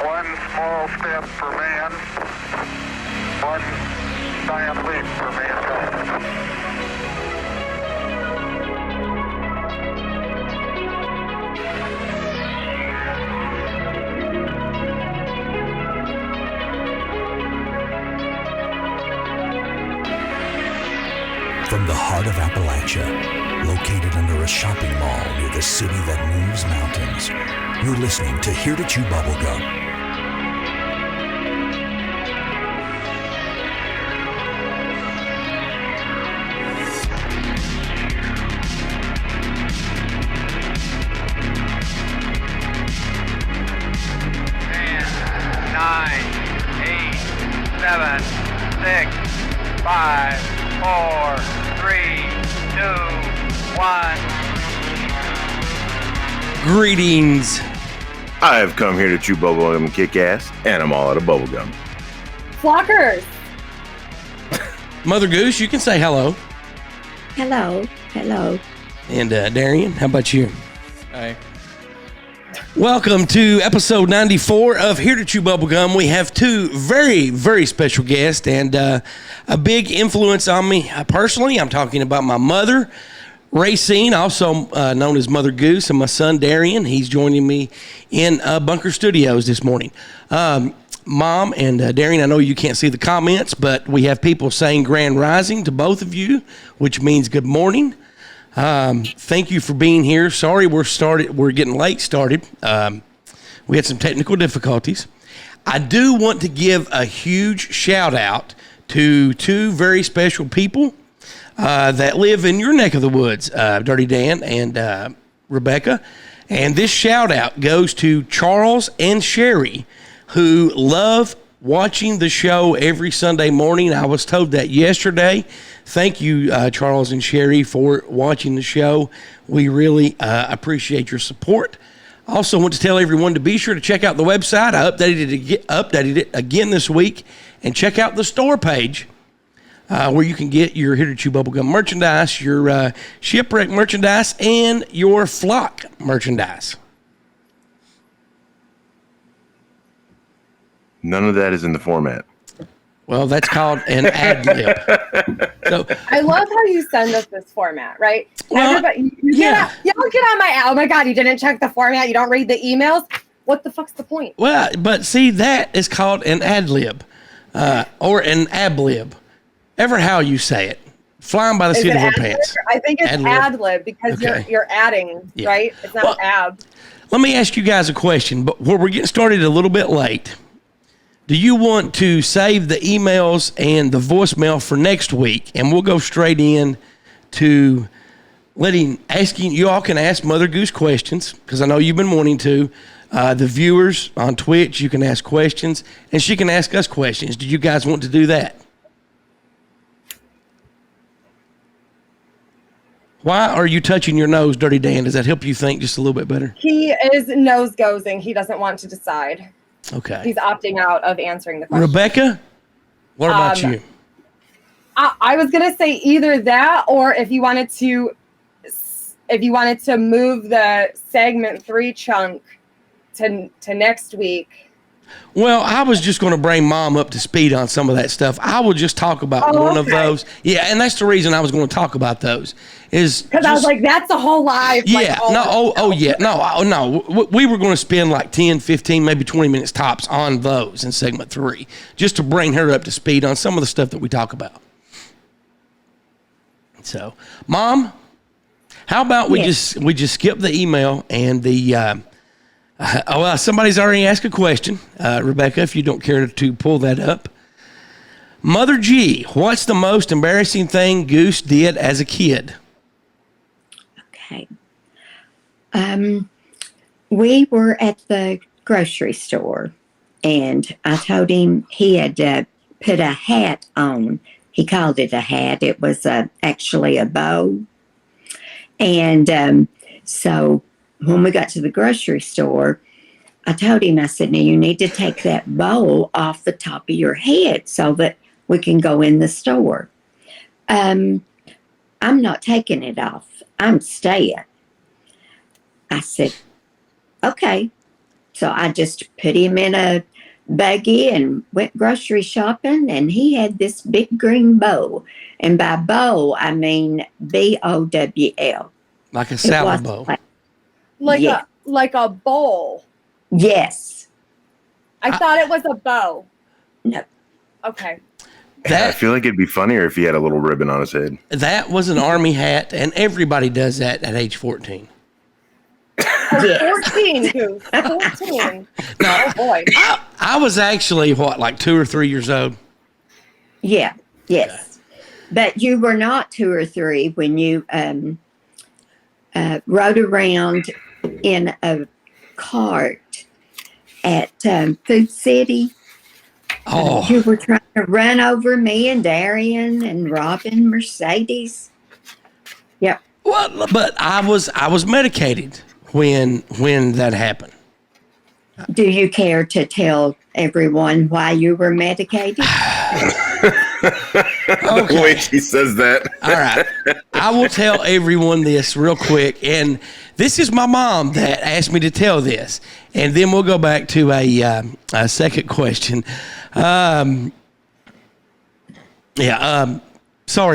One small step for man, one giant leap for mankind. From the heart of Appalachia, located under a shopping mall near the city that moves mountains, you're listening to Here to Chew Bubblegum. Greetings. I have come here to chew bubblegum and kick ass, and I'm all out of bubblegum. Flockers. Mother Goose, you can say hello. Hello. Hello. And Darian, how about you? Hi. Welcome to episode 94 of Here to Chew Bubblegum. We have two very, very special guests and a big influence on me personally. I'm talking about my mother, Racine, also known as Mother Goose, and my son, Darian. He's joining me in Bunker Studios this morning. Mom and Darian, I know you can't see the comments, but we have people saying Grand Rising to both of you, which means good morning. Thank you for being here. Sorry we're getting late started. We had some technical difficulties. I do want to give a huge shout out to two very special people that live in your neck of the woods, Dirtydan and Rebecca. And this shout out goes to Charles and Sherry, who love watching the show every Sunday morning. I was told that yesterday. Thank you, Charles and Sherry, for watching the show. We really appreciate your support. I also want to tell everyone to be sure to check out the website. I updated it again this week. And check out the store page where you can get your Here to Chew Bubblegum merchandise, your Shipwreck merchandise, and your Flock merchandise. None of that is in the format. Well, that's called an ad lib. So, I love how you send us this format, right? Well, Everybody, y'all get on my, oh my God, you didn't check the format. You don't read the emails. What the fuck's the point? well, but see, that is called an ad lib or an ab lib. Ever how you say it. Flying by the seat of our pants. I think it's Ad-lib. ad lib because Okay. you're adding, Yeah. right? It's not ab. Let me ask you guys a question, but we're getting started a little bit late. Do you want to save the emails and the voicemail for next week? And we'll go straight in to asking, you all can ask Mother Goose questions, because I know you've been wanting to. The viewers on Twitch, you can ask questions, and she can ask us questions. Do you guys want to do that? Why are you touching your nose, Dirty Dan? Does that help you think just a little bit better? He is nose-gozing. He doesn't want to decide. Okay. He's opting out of answering the question. Rebecca, what about you? I was gonna say either that, or if you wanted to move the segment 3 chunk to next week. Well, I was just going to bring Mom up to speed on some of that stuff. I will just talk about one of those. Yeah, and that's the reason I was going to talk about those. Is because I was like, that's a whole live. Yeah. No. We were going to spend like 10, 15, maybe 20 minutes tops on those in segment 3, just to bring her up to speed on some of the stuff that we talk about. So, Mom, how about we just skip the email and the somebody's already asked a question. Rebecca, if you don't care to pull that up. Mother G, what's the most embarrassing thing Goose did as a kid? Okay. We were at the grocery store, and I told him he had put a hat on. He called it a hat. It was actually a bow. And so when we got to the grocery store, I told him, I said, now you need to take that bowl off the top of your head so that we can go in the store. I'm not taking it off. I'm staying. I said, okay. So I just put him in a buggy and went grocery shopping, and he had this big green bowl. And by bowl, I mean BOWL. Like a salad bowl. Like a bowl. Yes. I thought it was a bow. No. Okay. I feel like it'd be funnier if he had a little ribbon on his head. That was an army hat, and everybody does that at age 14. Yes. 14, Goose. 14. No, Oh, boy. I was actually, like 2 or 3 years old? Yeah. Yes. But you were not 2 or 3 when you rode around in a cart at Food City. Oh. You were trying to run over me and Darian and Robin Mercedes. Yep. Well, but I was medicated when that happened. Do you care to tell everyone why you were medicated? The way she says that. All right. I will tell everyone this real quick. And this is my mom that asked me to tell this. And then we'll go back to a second question. Sorry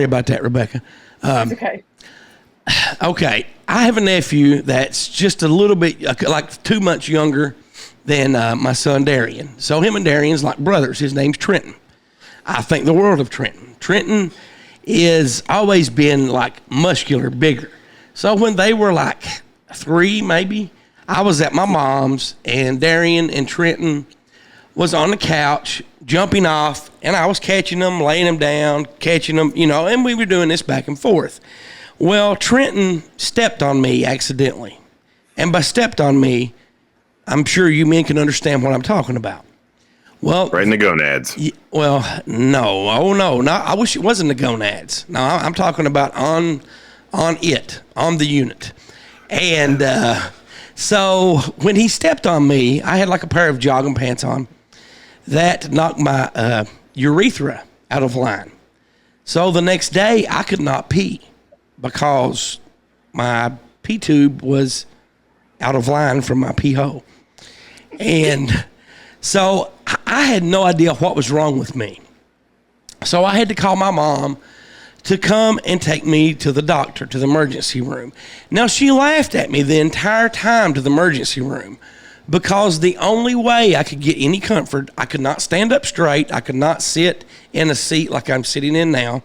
about that, Rebecca. Okay. Okay. I have a nephew that's just a little bit, like 2 months younger than my son Darian. So him and Darian's like brothers. His name's Trenton. I think the world of Trenton. Trenton is always been like muscular, bigger. So when they were like 3, maybe, I was at my mom's, and Darian and Trenton was on the couch jumping off, and I was catching them, laying them down, catching them, and we were doing this back and forth. Well, Trenton stepped on me accidentally. And by stepped on me, I'm sure you men can understand what I'm talking about. Well, right in the gonads. Well, no. Oh, no. I wish it wasn't the gonads. No, I'm talking about on the unit. And so when he stepped on me, I had like a pair of jogging pants on. That knocked my urethra out of line. So the next day, I could not pee because my pee tube was out of line from my pee hole. And so I had no idea what was wrong with me. So I had to call my mom to come and take me to the doctor, to the emergency room. Now, she laughed at me the entire time to the emergency room because the only way I could get any comfort, I could not stand up straight. I could not sit in a seat like I'm sitting in now.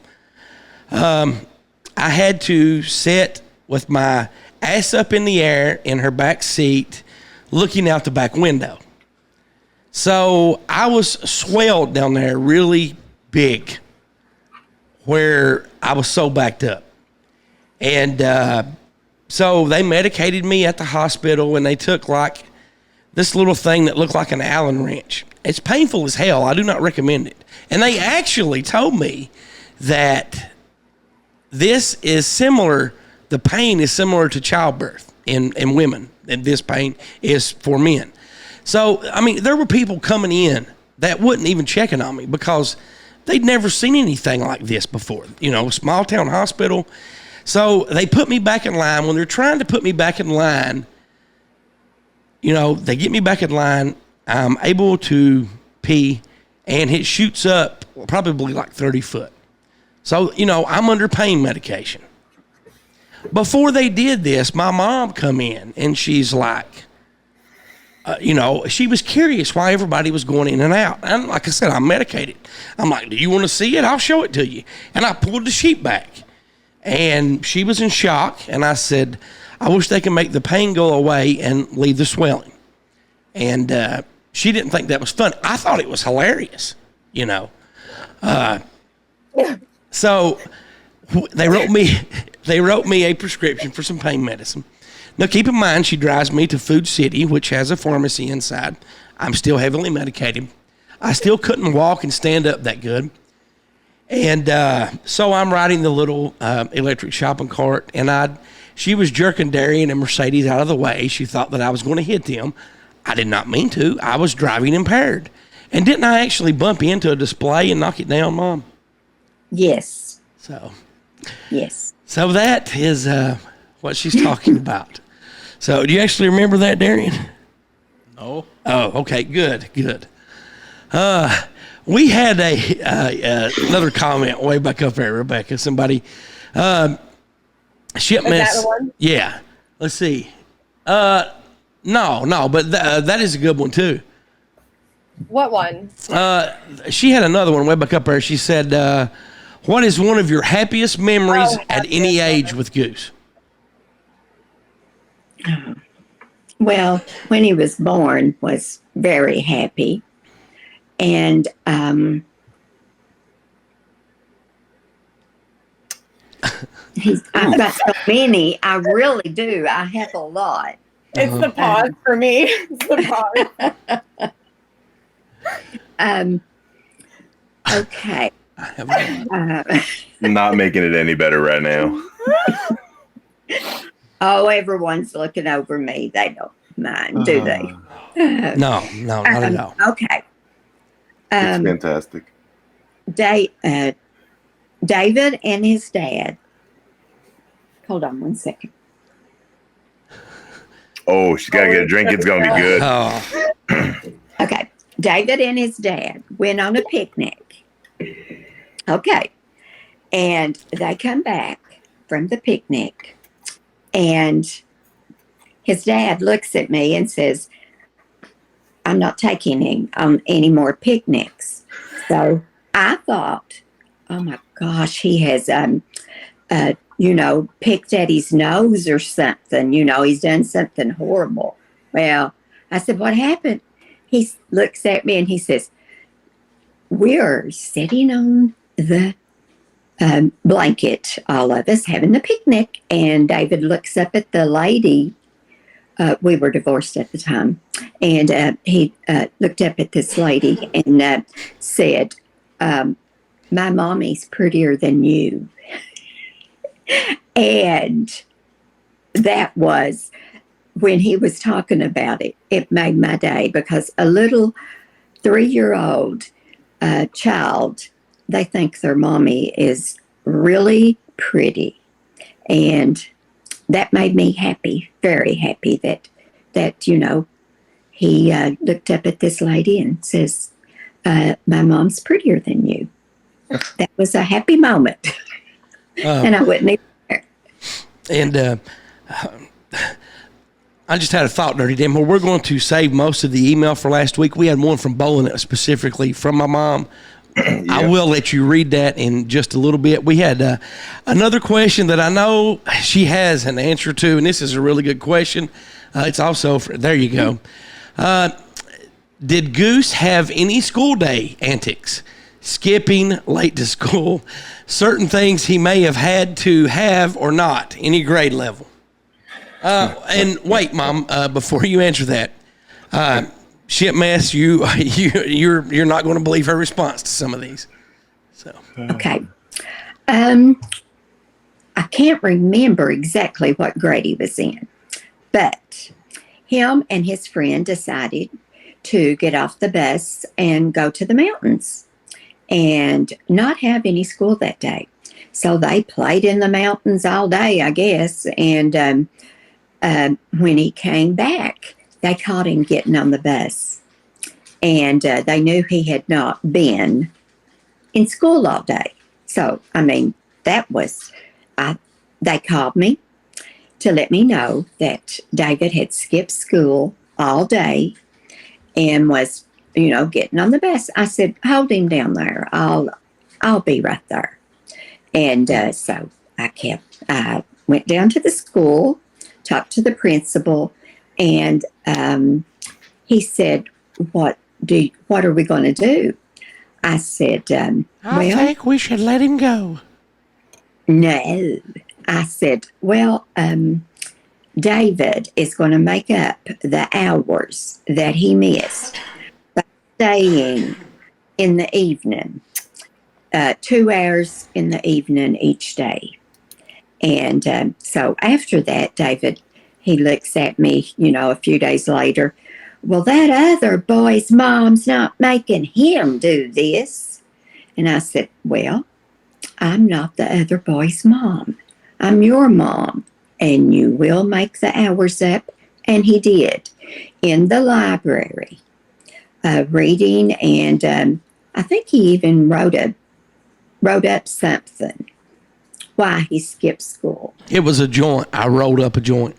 I had to sit with my ass up in the air in her back seat, looking out the back window. So I was swelled down there really big where I was so backed up. And so they medicated me at the hospital, and they took like this little thing that looked like an Allen wrench. It's painful as hell. I do not recommend it. And they actually told me that this is similar, the pain is similar to childbirth in women, and this pain is for men. So, I mean, there were people coming in that wouldn't even checking on me because they'd never seen anything like this before. Small town hospital. So they put me back in line. When they're trying to put me back in line, they get me back in line. I'm able to pee, and it shoots up probably like 30 foot. So, I'm under pain medication. Before they did this, my mom come in, and she's like, she was curious why everybody was going in and out. And like I said, I'm medicated. I'm like, do you want to see it? I'll show it to you. And I pulled the sheet back. And she was in shock. And I said, I wish they could make the pain go away and leave the swelling. And she didn't think that was fun. I thought it was hilarious, So they wrote me a prescription for some pain medicine. Now, keep in mind, she drives me to Food City, which has a pharmacy inside. I'm still heavily medicated. I still couldn't walk and stand up that good. And so I'm riding the little electric shopping cart, and she was jerking Darian and Mercedes out of the way. She thought that I was going to hit them. I did not mean to. I was driving impaired. And didn't I actually bump into a display and knock it down, Mom? Yes. Yes. So that is what she's talking about. So do you actually remember that, Darian? Oh, okay, good. We had another comment way back up there, Rebecca. Somebody, ship mess. Is that the one? Yeah. Let's see. No, but that is a good one too. What one? She had another one way back up there. She said, "What is one of your happiest memories at any age with Goose?" Well, when he was born, was very happy. And I've got so many. I really do. I have a lot. It's the pause for me. It's the pause. Okay. Not making it any better right now. Oh, everyone's looking over me. They don't mind, do they? No, not at all. Okay. It's fantastic. David and his dad. Hold on 1 second. Oh, she's got to get a drink. It's going to be good. Oh, Okay. David and his dad went on a picnic. Okay. And they come back from the picnic, and his dad looks at me and says, "I'm not taking him on any more picnics." So I thought, oh my gosh, he has, picked at his nose or something. He's done something horrible. Well, I said, "What happened?" He looks at me and he says, "We're sitting on the blanket, all of us having a picnic." And David looks up at the lady. We were divorced at the time. And he looked up at this lady and said, "My mommy's prettier than you." And that was, when he was talking about it, it made my day, because a little 3-year-old child, they think their mommy is really pretty. And that made me happy, very happy that he looked up at this lady and says, "My mom's prettier than you." That was a happy moment. And I wouldn't even care. and I just had a thought, Dirtydan. Well, we're going to save most of the email for last week. We had one from Bowling specifically from my mom. Yeah. I will let you read that in just a little bit. We had another question that I know she has an answer to, and this is a really good question. It's also there you go. Did Goose have any school day antics? Skipping late to school, certain things he may have had to have or not, any grade level. And wait, Mom, before you answer that, shit mess, you're not going to believe her response to some of these. So okay, I can't remember exactly what grade he was in, but him and his friend decided to get off the bus and go to the mountains and not have any school that day. So they played in the mountains all day, I guess. And when he came back, they caught him getting on the bus. And they knew he had not been in school all day. So, that was, they called me to let me know that David had skipped school all day and was getting on the bus. I said, "Hold him down there. I'll be right there." And so I went down to the school, talked to the principal, and he said, "What are we going to do?" I said, I think we should let him go. No. I said, "Well, David is going to make up the hours that he missed by staying in the evening, 2 hours in the evening each day." And so after that, David, he looks at me, a few days later. "Well, that other boy's mom's not making him do this." And I said, "Well, I'm not the other boy's mom. I'm your mom, and you will make the hours up." And he did. in the library, reading, and I think he even wrote up something why he skipped school. It was a joint. I rolled up a joint.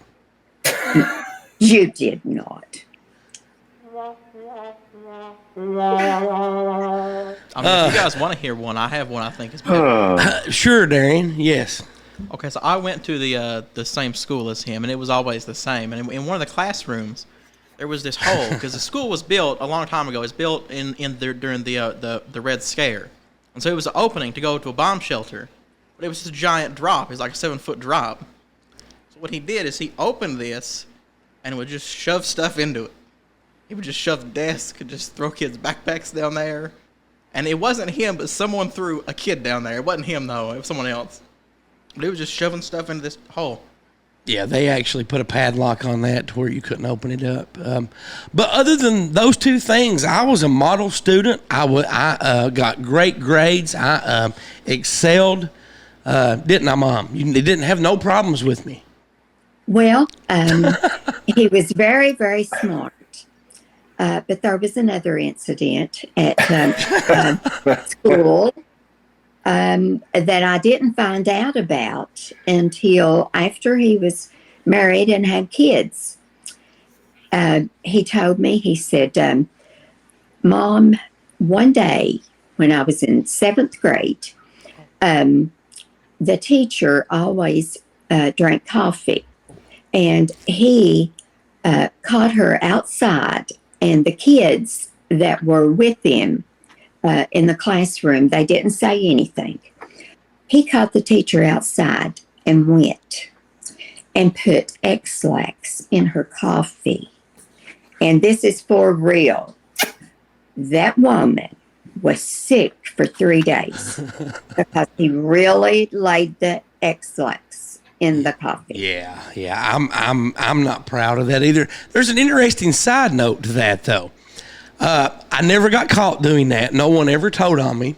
You did not. I mean, if you guys want to hear one, I have one I think is better. Sure, Darian. Yes. Okay, so I went to the same school as him, and it was always the same. And in one of the classrooms, there was this hole because the school was built a long time ago. It was built during the Red Scare, and so it was an opening to go to a bomb shelter, but it was just a giant drop. It was like a 7-foot drop. So what he did is he opened this, and would just shove stuff into it. He would just shove desks and just throw kids' backpacks down there, and it wasn't him, but someone threw a kid down there. It wasn't him though; it was someone else. But he was just shoving stuff into this hole. Yeah, they actually put a padlock on that to where you couldn't open it up. But other than those two things, I was a model student. I got great grades. I excelled. Didn't I, Mom? You didn't have no problems with me. Well, he was very, very smart. But there was another incident at school that I didn't find out about until after he was married and had kids. He told me, he said, Mom, one day when I was in 7th grade, the teacher always drank coffee, and he caught her outside, and the kids that were with him in the classroom, they didn't say anything. He caught the teacher outside and went and put X-Lax in her coffee. And this is for real. That woman was sick for 3 days because he really laid the X-Lax in the coffee. Yeah. I'm not proud of that either. There's an interesting side note to that, though. I never got caught doing that. No one ever told on me.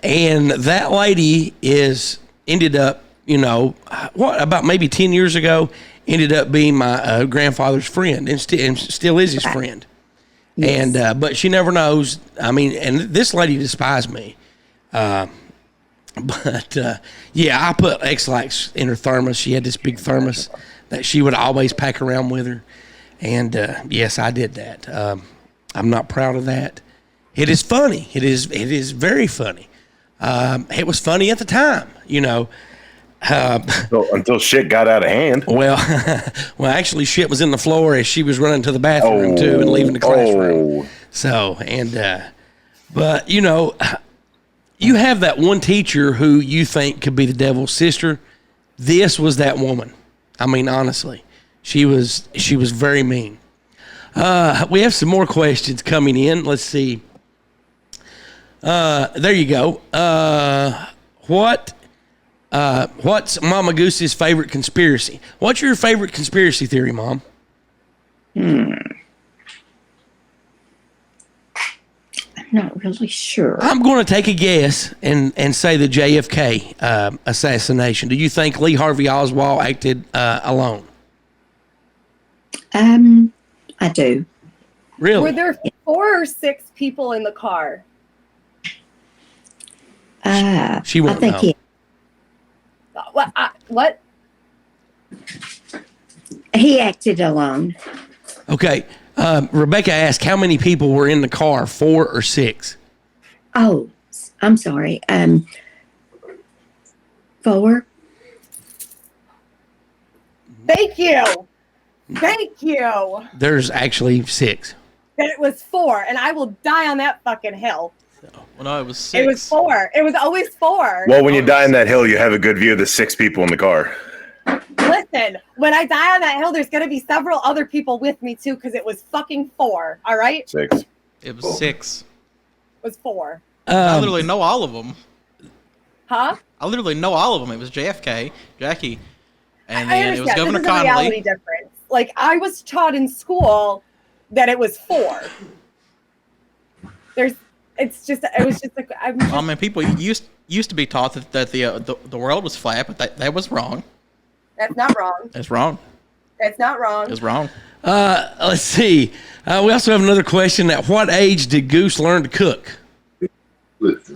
And that lady ended up, about maybe 10 years ago, ended up being my grandfather's friend and still is his friend. Yes. And but she never knows. I mean, and this lady despised me. I put X-Lax in her thermos. She had this big thermos that she would always pack around with her. And yes, I did that. I'm not proud of that. It is funny. It is very funny. It was funny at the time, Until shit got out of hand. Well, actually, shit was in the floor as she was running to the bathroom too and leaving the classroom. So, but you have that one teacher who you think could be the devil's sister. This was that woman. I mean, honestly, she was very mean. We have some more questions coming in. Let's see. There you go. What's Mama Goose's favorite conspiracy? What's your favorite conspiracy theory, Mom? I'm not really sure. I'm going to take a guess and say the JFK assassination. Do you think Lee Harvey Oswald acted alone? I do. Really? Were there 4 or 6 people in the car? She won't know. He, What? he acted alone. Okay. Rebecca asked how many people were in the car, 4 or 6? Oh, I'm sorry. 4. Thank you. Thank you. There's actually 6. That it was 4, and I will die on that fucking hill. Well, no, it was 6. It was 4. It was always 4. Well, when you die on that hill, you have a good view of the 6 people in the car. Listen, when I die on that hill, there's going to be several other people with me, too, because it was fucking 4. All right? 6. It was 6. It was 4. I literally know all of them. Huh? I literally know all of them. It was JFK, Jackie, and then it was Governor this is a reality Connolly. difference. Like, I was taught in school that it was 4. I mean, people used to be taught that the world was flat, but that was wrong. That's not wrong. It's wrong. That's not wrong. It's wrong. Let's see. We also have another question. At what age did Goose learn to cook? Oops,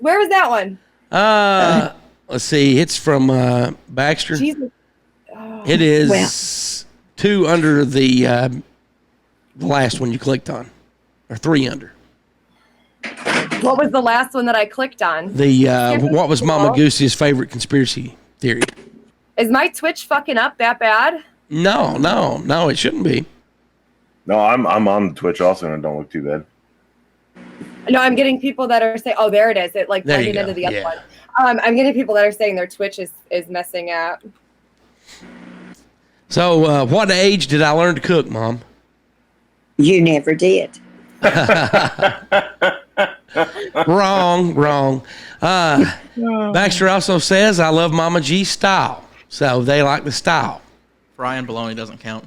where was that one? Let's see. It's from Baxter. Jesus. It is 2 under the last one you clicked on, or 3 under. What was the last one that I clicked on? The what was Mama Goose's favorite conspiracy theory? Is my Twitch fucking up that bad? No, it shouldn't be. No, I'm on Twitch also, and it don't look too bad. No, I'm getting people that are saying, "Oh, there it is." It like There you blended go. into the other Yeah. one. I'm getting people that are saying their Twitch is messing up. So, what age did I learn to cook, Mom? You never did. Wrong. Baxter also says I love Mama G's style, so they like the style. Frying bologna doesn't count.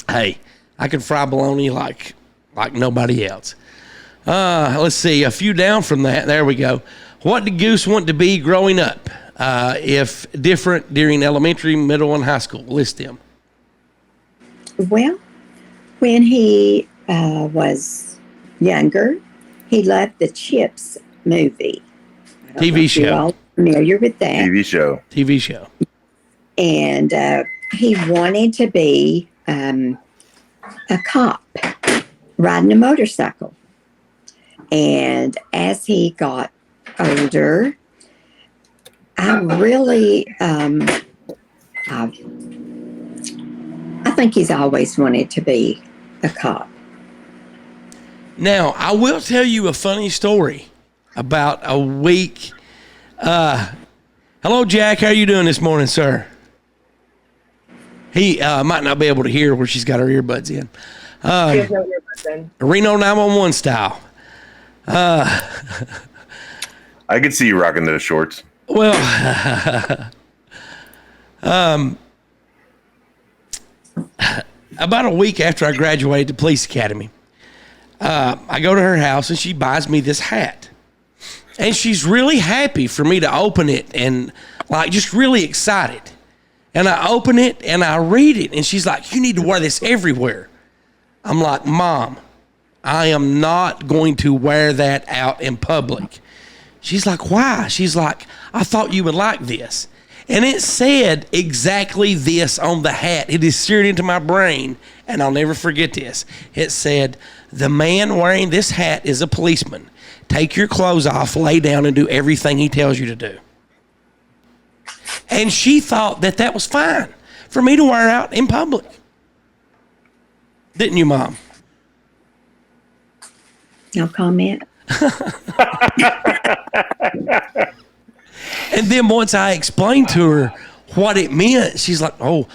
Hey, I can fry bologna like nobody else. Let's see, a few down from that. There we go. What did Goose want to be growing up? If different during elementary, middle, and high school, list them. Well, when he was younger, he loved the Chips movie. I don't know TV if you're show. all familiar with that. TV show. And he wanted to be a cop riding a motorcycle. And as he got older, I really, I think he's always wanted to be a cop. Now, I will tell you a funny story about a week. Hello, Jack. How are you doing this morning, sir? He might not be able to hear where she's got her earbuds in. She has no earbuds in. Reno 911 style. I could see you rocking those shorts. Well, about a week after I graduated the police academy, I go to her house and she buys me this hat. And she's really happy for me to open it and like just really excited. And I open it and I read it and she's like, "You need to wear this everywhere." I'm like, "Mom, I am not going to wear that out in public." She's like, "Why?" She's like, "I thought you would like this." And it said exactly this on the hat. It is seared into my brain, and I'll never forget this. It said, "The man wearing this hat is a policeman. Take your clothes off, lay down, and do everything he tells you to do." And she thought that that was fine for me to wear out in public. Didn't you, Mom? No comment. And then once I explained to her what it meant, she's like, oh,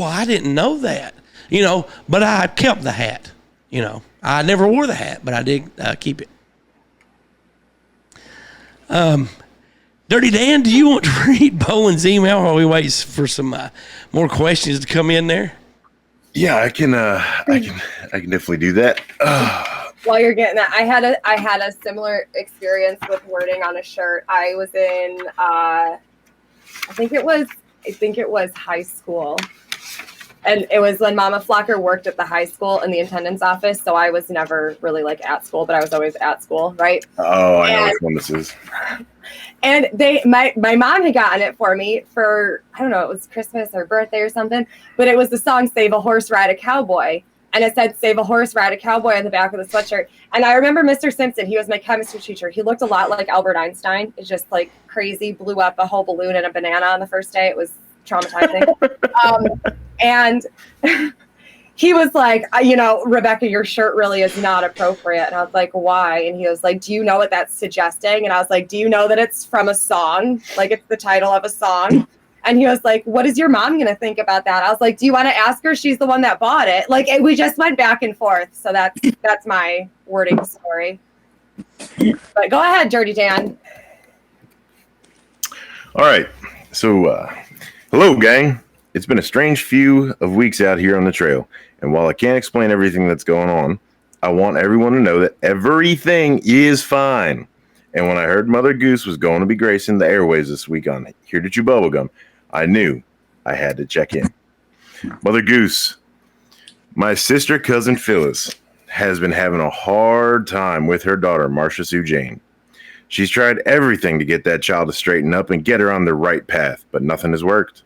I didn't know that. You know, but I kept the hat. You know, I never wore the hat, but I did keep it. Dirty Dan, do you want to read Boland's email while we wait for some more questions to come in there? Yeah, I can definitely do that. While you're getting that, I had a similar experience with wording on a shirt. I was in I think it was high school. And it was when Mama Flocker worked at the high school in the attendance office, so I was never really like at school, but I was always at school, right? Oh, I know which one this is. And my mom had gotten it for me for, I don't know, it was Christmas or birthday or something, but it was the song "Save a Horse, Ride a Cowboy." And it said "Save a Horse, Ride a Cowboy" on the back of the sweatshirt. And I remember Mr. Simpson, he was my chemistry teacher. He looked a lot like Albert Einstein. It's just like crazy, blew up a whole balloon and a banana on the first day. It was traumatizing. And he was like, you know, "Rebecca, your shirt really is not appropriate." And I was like, "Why?" And he was like, "Do you know what that's suggesting?" And I was like, "Do you know that it's from a song? Like it's the title of a song?" And he was like, "What is your mom going to think about that?" I was like, "Do you want to ask her? She's the one that bought it." Like we just went back and forth. So that's my wording story. But go ahead, Dirty Dan. All right. So, hello, gang. It's been a strange few of weeks out here on the trail. And while I can't explain everything that's going on, I want everyone to know that everything is fine. And when I heard Mother Goose was going to be gracing the airways this week on Here to Chew Bubblegum, I knew I had to check in. Mother Goose, my sister cousin Phyllis has been having a hard time with her daughter, Marcia Sue Jane. She's tried everything to get that child to straighten up and get her on the right path, but nothing has worked.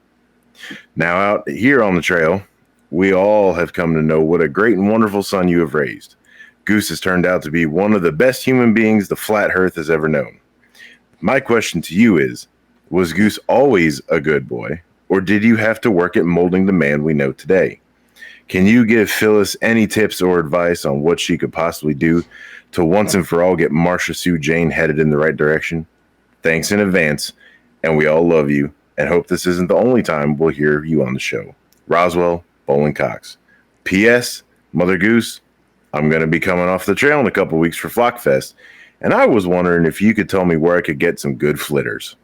Now out here on the trail, we all have come to know what a great and wonderful son you have raised. Goose has turned out to be one of the best human beings the flat earth has ever known. My question to you is, was Goose always a good boy, or did you have to work at molding the man we know today? Can you give Phyllis any tips or advice on what she could possibly do to once and for all get Marcia Sue Jane headed in the right direction? Thanks in advance, and we all love you and hope this isn't the only time we'll hear you on the show. Roswell, Bowling Cox. P.S. Mother Goose, I'm going to be coming off the trail in a couple weeks for Flockfest, and I was wondering if you could tell me where I could get some good flitters.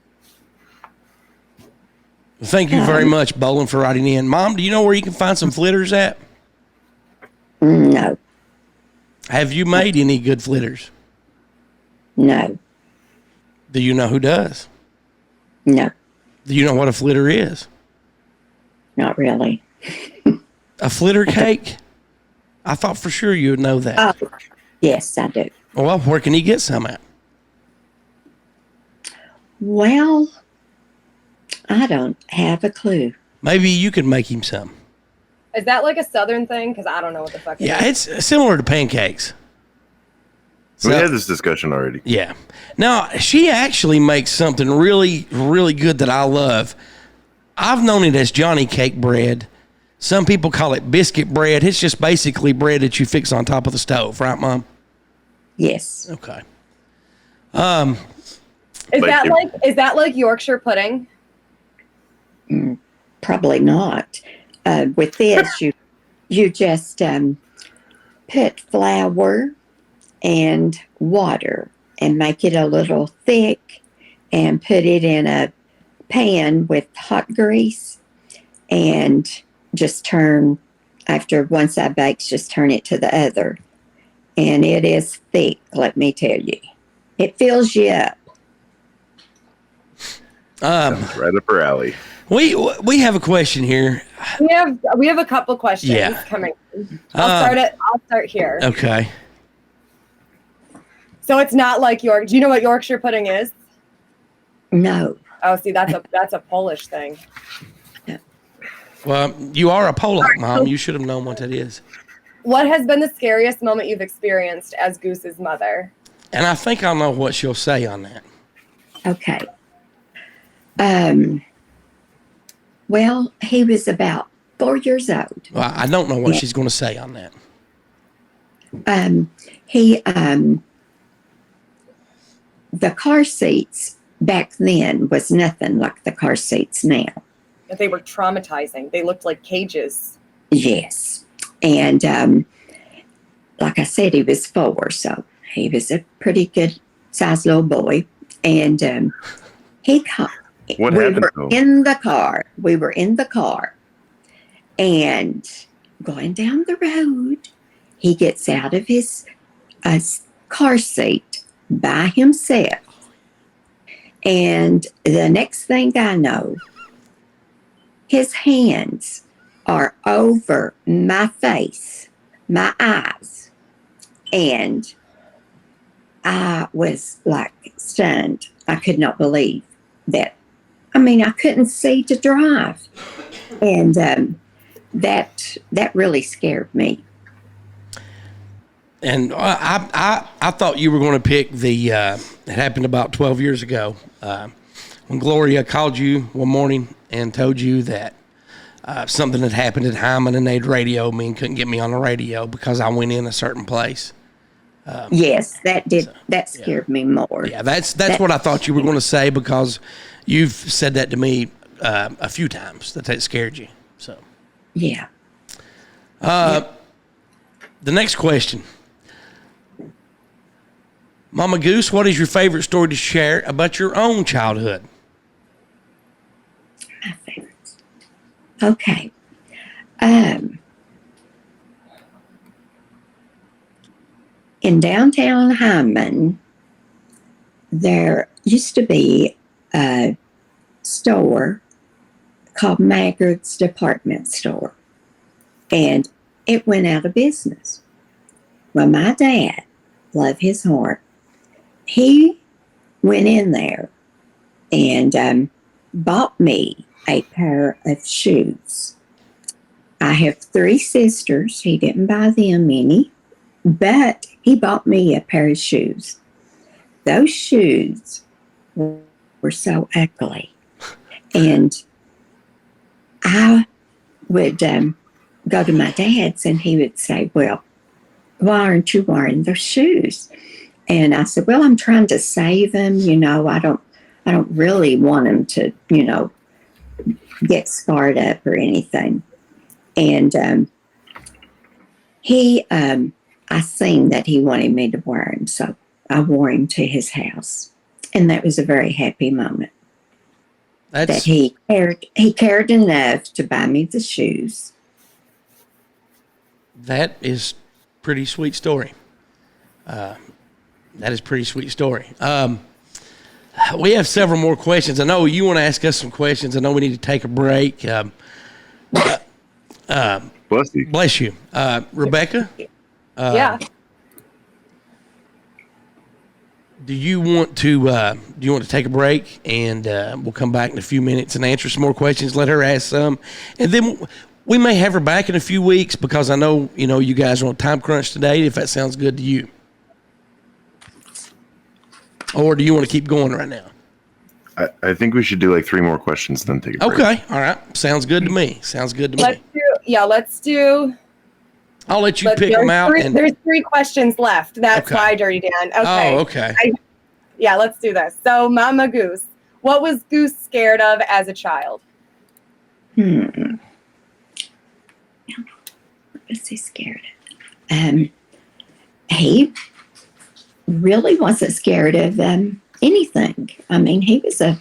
Thank you very much, Bowling, for writing in. Mom, do you know where you can find some flitters at? No. Have you made any good flitters? No. Do you know who does? No. Do you know what a flitter is? Not really. A flitter cake? I thought for sure you would know that. Oh, yes, I do. Well, where can you get some at? Well, I don't have a clue. Maybe you could make him some. Is that like a Southern thing? Because I don't know what the fuck it Yeah, is. it's similar to pancakes. We had this discussion already. Yeah. Now, she actually makes something really, really good that I love. I've known it as Johnny cake bread. Some people call it biscuit bread. It's just basically bread that you fix on top of the stove, right, Mom? Yes. Okay. Is that like Yorkshire pudding? Probably not. With this, you just put flour and water and make it a little thick and put it in a pan with hot grease and just turn, after one side bakes, just turn it to the other. And it is thick, let me tell you. It fills you up. Sounds right up her alley. We have a question here. We have a couple questions coming. I'll start here. Okay. So it's not like York. Do you know what Yorkshire pudding is? No. Oh, see, that's a Polish thing. Well, you are a Polak, Mom. You should have known what that is. What has been the scariest moment you've experienced as Goose's mother? And I think I'll know what she'll say on that. Okay. Well, he was about 4 years old. Well, I don't know what she's going to say on that. The car seats back then was nothing like the car seats now. That they were traumatizing. They looked like cages. Yes. And like I said, he was 4, so he was a pretty good sized little boy. And we were in the car. We were in the car and going down the road. He gets out of his car seat by himself. And the next thing I know, his hands are over my face, my eyes. And I was like stunned. I could not believe that. I mean, I couldn't see to drive. And that really scared me. And I thought you were going to pick the, it happened about 12 years ago, when Gloria called you one morning and told you that something had happened at Hyman and they'd radioed me and couldn't get me on the radio because I went in a certain place. Yes, that scared me more. Yeah, that's what I thought you were going to say because you've said that to me a few times that scared you. So yeah. The next question. Mama Goose, what is your favorite story to share about your own childhood? My favorites. Okay. In downtown Hyman, there used to be a store called Maggard's Department Store. and it went out of business. Well, my dad, love his heart, he went in there and bought me a pair of shoes. I have 3 sisters. He didn't buy them any, but he bought me a pair of shoes. Those shoes were so ugly. And I would go to my dad's and he would say, well, why aren't you wearing those shoes? And I said, well, I'm trying to save them. I don't really want them to, get scarred up or anything. And I seen that he wanted me to wear them. So I wore him to his house. And that was a very happy moment. That he cared enough to buy me the shoes. That is pretty sweet story. That is pretty sweet story. We have several more questions. I know you want to ask us some questions. I know we need to take a break. Bless you. Bless you. Rebecca? Yeah. Do you want to take a break, and we'll come back in a few minutes and answer some more questions, let her ask some, and then we may have her back in a few weeks, because I know you guys are on time crunch today, if that sounds good to you. Or do you want to keep going right now? I think we should do like 3 more questions, then take a break. Okay. All right. Sounds good to me. Let's do. I'll let you pick them out. There's 3 questions left. That's why, Dirtydan. Okay. Oh, okay. Let's do this. So, Mama Goose, what was Goose scared of as a child? What was he scared of? He really wasn't scared of anything. I mean, he was a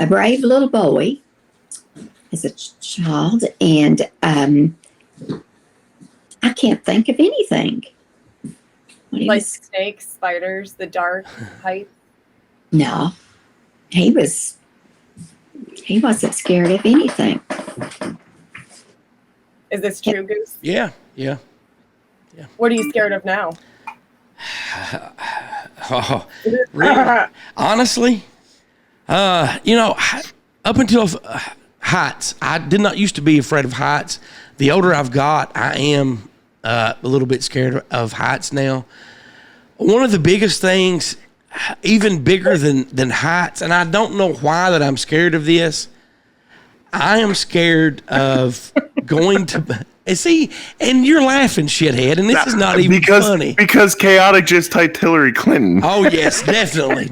brave little boy as a child, and I can't think of anything. Like snakes, spiders, the dark heights? No, he wasn't scared of anything. Is this true, Goose? Yeah. What are you scared of now? Oh, really? Honestly, up until heights, I did not used to be afraid of heights. The older I've got, I am a little bit scared of heights now. One of the biggest things, even bigger than heights, and I don't know why that I'm scared of this. I am scared of going to see, and you're laughing, shithead, and this is not even funny. Because Chaotic just typed Hillary Clinton. Oh yes, definitely.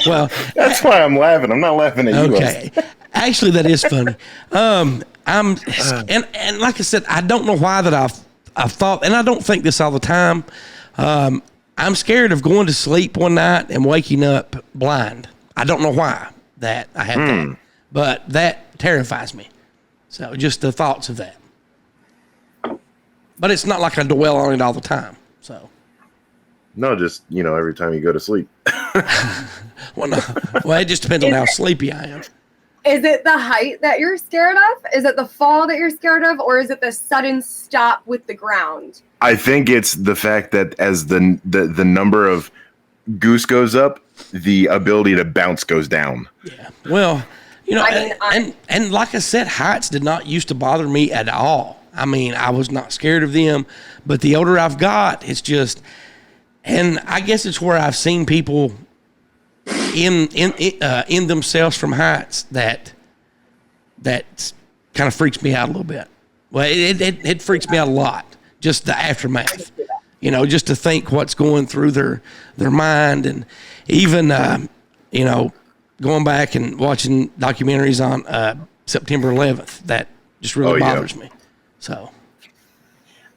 Well, that's why I'm laughing. I'm not laughing at you. Okay, actually, that is funny. And like I said, I don't know why that I've thought, and I don't think this all the time. I'm scared of going to sleep one night and waking up blind. I don't know why that I have that, but that terrifies me. So just the thoughts of that. But it's not like I dwell on it all the time. So. No, just, every time you go to sleep. Well, no. Well, it just depends on how sleepy I am. Is it the height that you're scared of? Is it the fall that you're scared of? Or is it the sudden stop with the ground? I think it's the fact that as the number of Goose goes up, the ability to bounce goes down. Yeah. Well, and like I said, heights did not used to bother me at all. I mean, I was not scared of them, but the older I've got, it's just, and I guess it's where I've seen people in themselves from heights that kind of freaks me out a little bit. Well, it freaks me out a lot, just the aftermath. Just to think what's going through their mind, and even going back and watching documentaries on September 11th, that just really bothers me. So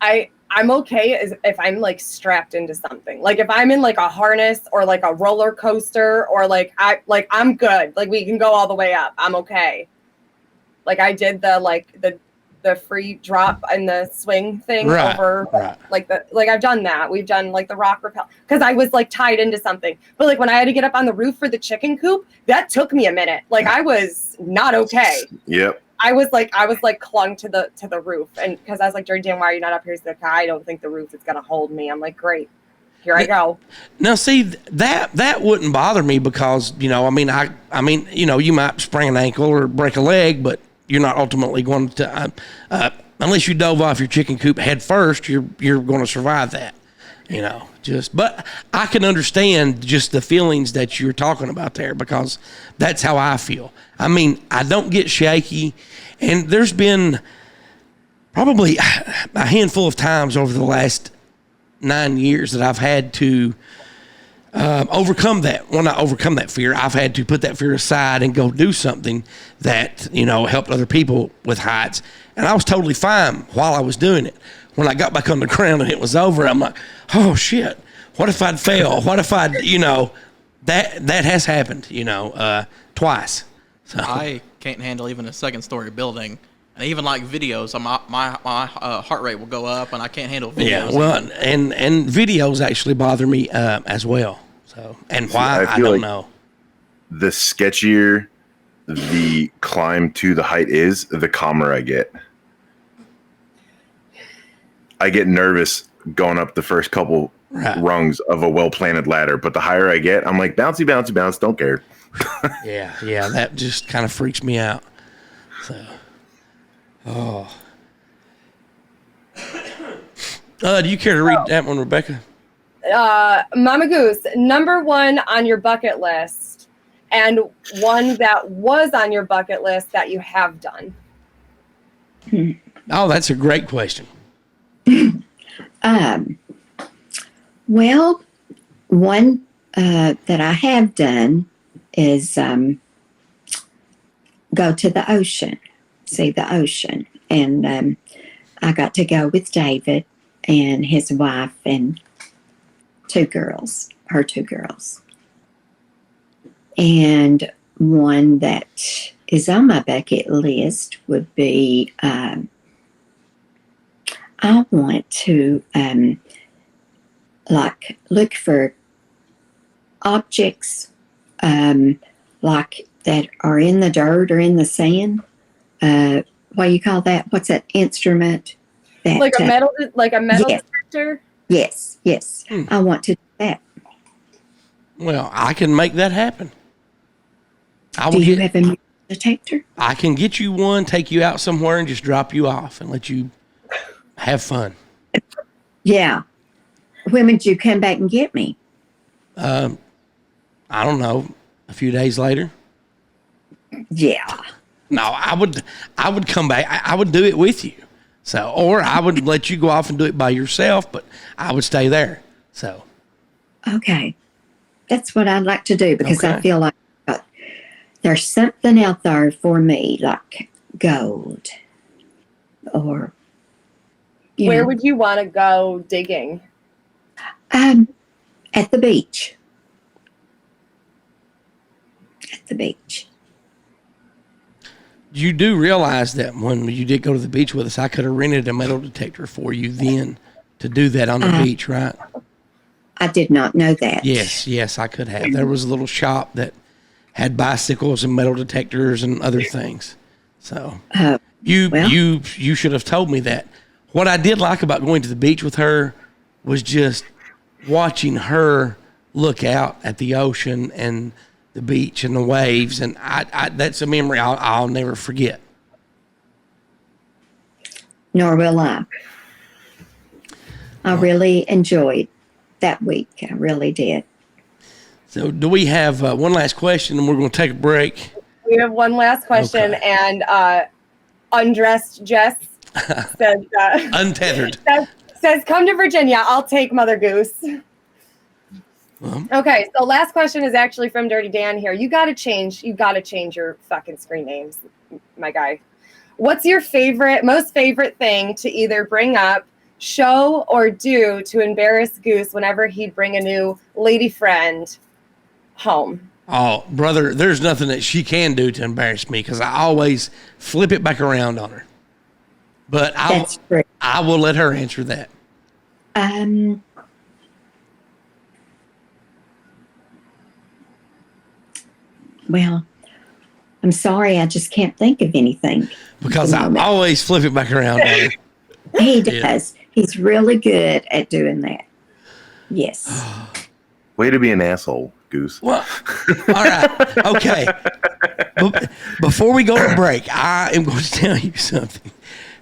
I'm okay if I'm like strapped into something. Like if I'm in like a harness or like a roller coaster, or I'm good. Like we can go all the way up. I'm okay. Like I did the free drop and the swing thing over like I've done that. We've done like the rock rappel because I was like tied into something. But like when I had to get up on the roof for the chicken coop, that took me a minute. Like I was not okay. Yep. I was like clung to the roof, and because I was like, Dirtydan, why are you not up here? He's like, I don't think the roof is gonna hold me. I'm like, great, here I go. Now, see, that wouldn't bother me because, I mean, you might sprain an ankle or break a leg, but you're not ultimately going to, unless you dove off your chicken coop head first, you're going to survive that, but I can understand just the feelings that you're talking about there, because that's how I feel. I mean, I don't get shaky, and there's been probably a handful of times over the last 9 years that I've had to overcome that. Well, not overcome that fear. I've had to put that fear aside and go do something that, helped other people with heights. And I was totally fine while I was doing it. When I got back on the ground and it was over, I'm like, oh shit, what if I'd fail? What if I'd, that has happened, twice. So I can't handle even a second story building. And even like videos, my heart rate will go up, and I can't handle videos. Yeah, well, and videos actually bother me as well. So, and why, I don't know. The sketchier the climb to the height is, the calmer I get. I get nervous going up the first couple rungs of a well-planted ladder, but the higher I get, I'm like, bouncy, bouncy, bounce, don't care. Yeah, that just kind of freaks me out. So. Oh. Do you care to read that one, Rebecca? Mama Goose, number one on your bucket list, and one that was on your bucket list that you have done. Oh, that's a great question. Well, one that I have done is go to the ocean. See the ocean, and I got to go with David and his wife and her two girls. And one that is on my bucket list would be I want to look for objects like that are in the dirt or in the sand. What do you call that? What's that instrument? That, like a metal yes. detector? Yes. I want to do that. Well, I can make that happen. Do you have a metal detector? I can get you one, take you out somewhere, and just drop you off and let you have fun. Yeah. When would you come back and get me? I don't know. A few days later. Yeah. No, I would come back. I would do it with you. So, or I would let you go off and do it by yourself, but I would stay there. So. Okay. That's what I'd like to do, because Okay. I feel like there's something out there for me, like gold or, Where would you want to go digging? at the beach. At the beach. You do realize that when you did go to the beach with us, I could have rented a metal detector for you then to do that on the beach, right? I did not know that. Yes, I could have. There was a little shop that had bicycles and metal detectors and other things. So you should have told me that. What I did like about going to the beach with her was just watching her look out at the ocean and the beach and the waves, and I that's a memory I'll never forget. Nor will I. I really enjoyed that week. I really did. So do we have one last question, and we're going to take a break? We have one last question, Okay. and Undressed Jess says, Untethered. says, come to Virginia. I'll take Mother Goose. Okay, so last question is actually from Dirtydan here. You gotta change your fucking screen names, my guy. What's your most favorite thing to either bring up, show, or do to embarrass Goose whenever he'd bring a new lady friend home? Oh, brother, there's nothing that she can do to embarrass me, because I always flip it back around on her. But That's true. I will let her answer that. Well, I'm sorry, I just can't think of anything. Because I always flip it back around on her. He does. He's really good at doing that. Yes. Way to be an asshole, Goose. Well, all right. Okay. Before we go to break, I am going to tell you something.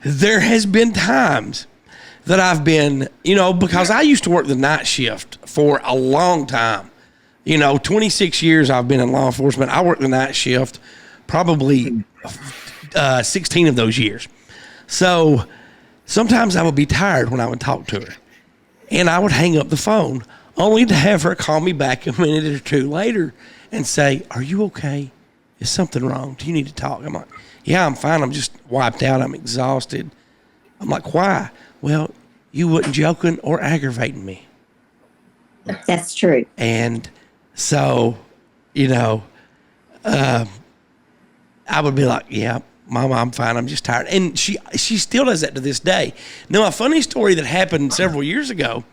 There has been times that I've been, because I used to work the night shift for a long time. 26 years I've been in law enforcement. I worked the night shift probably 16 of those years. So sometimes I would be tired when I would talk to her. And I would hang up the phone only to have her call me back a minute or two later and say, "Are you okay? Is something wrong? Do you need to talk?" I'm like, "Yeah, I'm fine. I'm just wiped out. I'm exhausted." I'm like, "Why?" "Well, you wasn't joking or aggravating me." That's true. And so, I would be like, "Yeah, Mama, I'm fine. I'm just tired." And she still does that to this day. Now, a funny story that happened several years ago,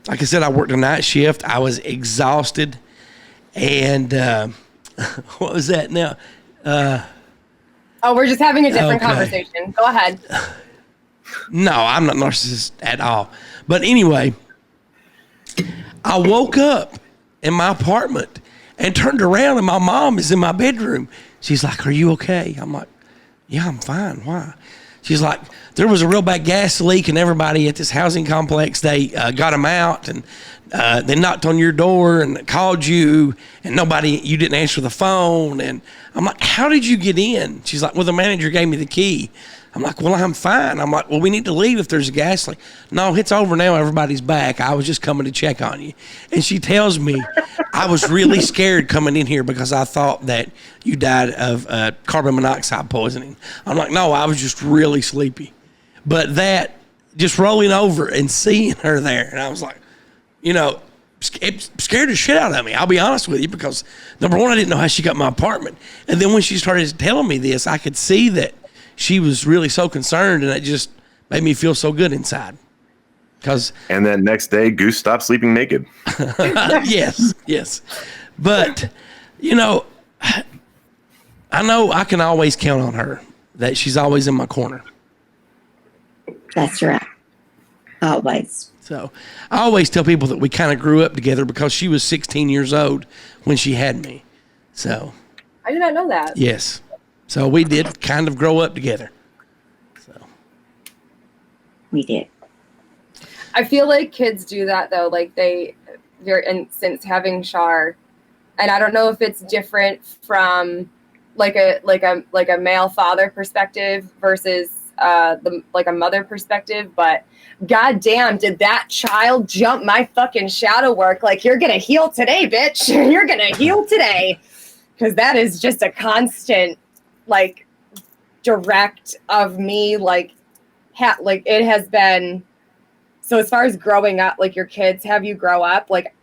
like I said, I worked a night shift. I was exhausted. And what was that now? We're just having a different conversation. Go ahead. No, I'm not narcissist at all. But anyway, I woke up in my apartment and turned around, and my mom is in my bedroom. She's like, "Are you okay?" I'm like, "Yeah, I'm fine. Why?" She's like, "There was a real bad gas leak, and everybody at this housing complex, they got them out, and they knocked on your door and called you, and you didn't answer the phone." And I'm like, "How did you get in?" She's like, "Well, the manager gave me the key." I'm like, "Well, I'm fine." I'm like, "Well, we need to leave if there's a gas leak." "No, it's over now. Everybody's back. I was just coming to check on you." And she tells me, "I was really scared coming in here because I thought that you died of carbon monoxide poisoning." I'm like, "No, I was just really sleepy." But that, just rolling over and seeing her there, and I was like, it scared the shit out of me. I'll be honest with you, because number one, I didn't know how she got my apartment. And then when she started telling me this, I could see that she was really so concerned, and it just made me feel so good inside. And then next day, Goose stopped sleeping naked. Yes. But, I know I can always count on her, that she's always in my corner. That's right. Always. So I always tell people that we kind of grew up together because she was 16 years old when she had me. So I did not know that. Yes. So we did kind of grow up together. So we did. I feel like kids do that though. Like and since having Shar, and I don't know if it's different from like a male father perspective versus a mother perspective, but goddamn, did that child jump my fucking shadow work? Like, you're gonna heal today, bitch. You're gonna heal today, because that is just a constant, like, direct of me. Like it has been. So as far as growing up, like your kids have you grow up, like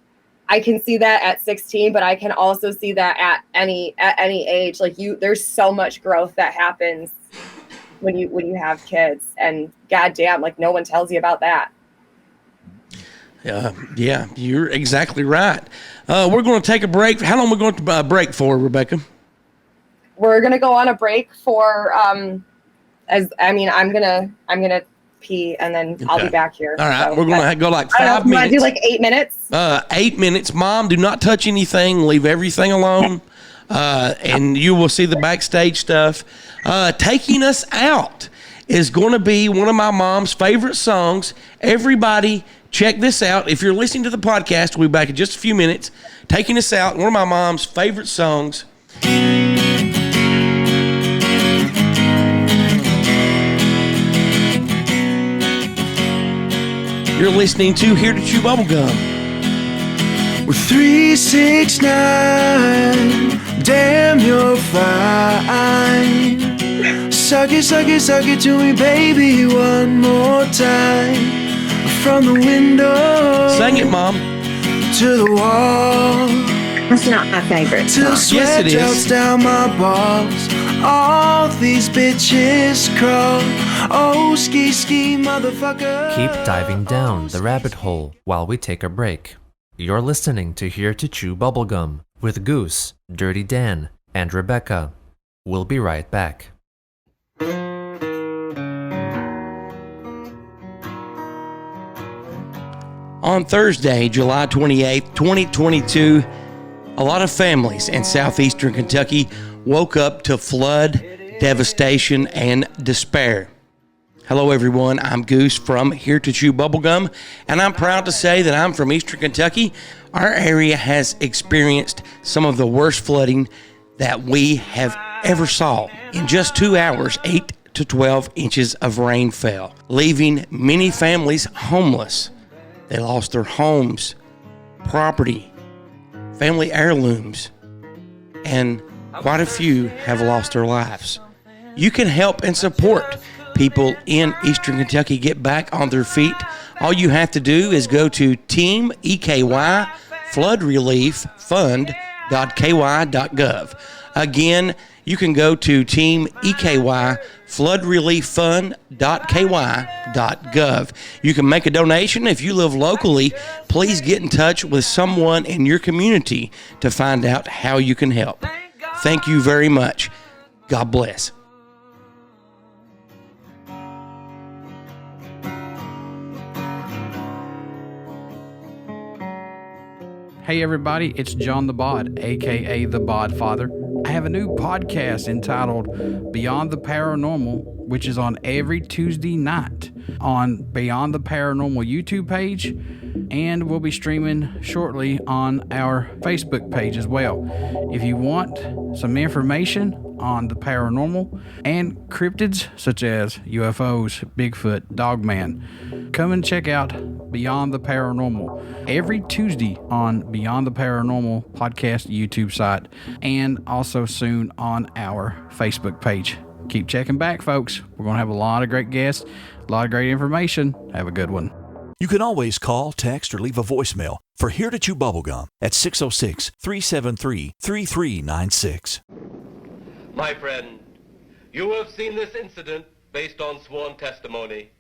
I can see that at 16, but I can also see that at any age. Like there's so much growth that happens when you have kids, and goddamn, like no one tells you about that. Yeah, you're exactly right. We're going to take a break. How long are we going to break for, Rebecca? We're going to go on a break for I'm gonna pee, and then I'll be back here. All right, so, we're going to go like 5 minutes. Want to do like 8 minutes? 8 minutes. Mom, do not touch anything. Leave everything alone. And you will see the backstage stuff. Taking us out is going to be one of my mom's favorite songs. Everybody, check this out. If you're listening to the podcast, we'll be back in just a few minutes. Taking us out, one of my mom's favorite songs. You're listening to Here to Chew Bubblegum. We're 369. Damn, you're fine. Suck it to me, baby, one more time. From the window. Sing it, Mom. To the wall. That's not my favorite Till song. sweat drops down my balls. All these bitches crawl. Oh, ski, motherfucker. Keep diving down the rabbit hole while we take a break. You're listening to Here to Chew Bubblegum with Goose, Dirtydan, and Rebecca. We'll be right back. On Thursday, July 28th, 2022, a lot of families in southeastern Kentucky woke up to flood, devastation, and despair. Hello, everyone. I'm Goose from Here to Chew Bubblegum, and I'm proud to say that I'm from eastern Kentucky. Our area has experienced some of the worst flooding that we have ever saw. In just 2 hours, 8 to 12 inches of rain fell, leaving many families homeless. They lost their homes, property, family heirlooms, and quite a few have lost their lives. You can help and support people in Eastern Kentucky get back on their feet. All you have to do is go to teamekyfloodrelieffund.ky.gov. Again, you can go to teamekyfloodrelieffund.ky.gov. You can make a donation. If you live locally, please get in touch with someone in your community to find out how you can help. Thank you very much. God bless. Hey everybody, it's John the Bod, aka the Bod Father. I have a new podcast entitled Beyond the Paranormal, which is on every Tuesday night on Beyond the Paranormal YouTube page, and we'll be streaming shortly on our Facebook page as well. If you want some information on the paranormal and cryptids such as UFOs, Bigfoot, Dogman, come and check out Beyond the Paranormal every Tuesday on Beyond the Paranormal podcast YouTube site, and also soon on our Facebook page. Keep checking back, folks. We're going to have a lot of great guests, a lot of great information. Have a good one. You can always call, text, or leave a voicemail for Here to Chew Bubblegum at 606-373-3396. My friend, you have seen this incident based on sworn testimony.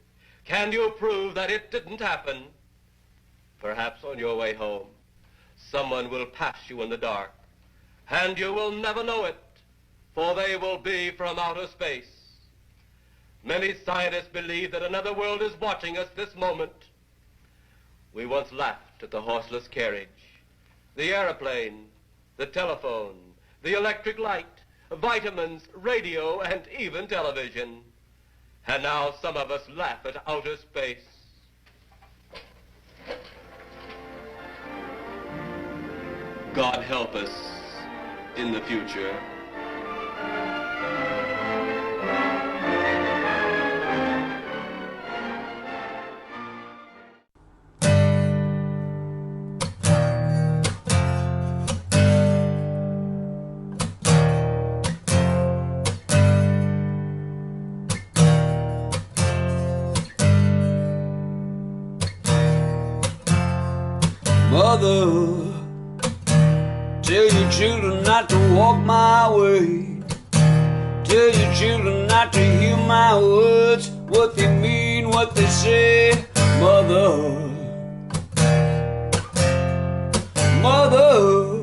Can you prove that it didn't happen? Perhaps on your way home, someone will pass you in the dark, and you will never know it, for they will be from outer space. Many scientists believe that another world is watching us this moment. We once laughed at the horseless carriage, the airplane, the telephone, the electric light, vitamins, radio, and even television. And now some of us laugh at outer space. God help us in the future. Mother, tell your children not to walk my way. Tell your children not to hear my words, what they mean, what they say. Mother, Mother,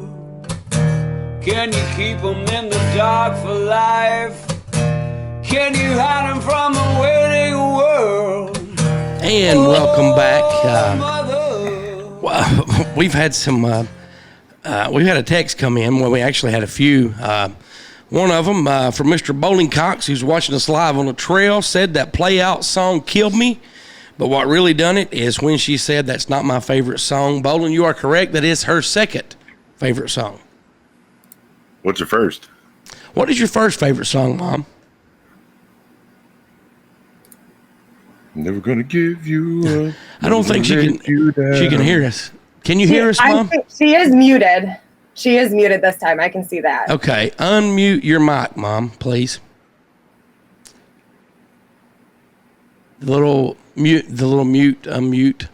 can you keep them in the dark for life? Can you hide them from the waiting world? And welcome back. We've had some, we've had a text come in. Well, we actually had a few. One of them from Mr. Bowling Cox, who's watching us live on the trail, said that Play Out song killed me. But what really done it is when she said that's not my favorite song. Bowling, you are correct. That is her second favorite song. What's your first? What is your first favorite song, Mom? Never gonna give you up. I don't think she can hear us. Can you hear us, Mom? She is muted. She is muted this time. I can see that. Okay. Unmute your mic, Mom, please. The little mute, unmute.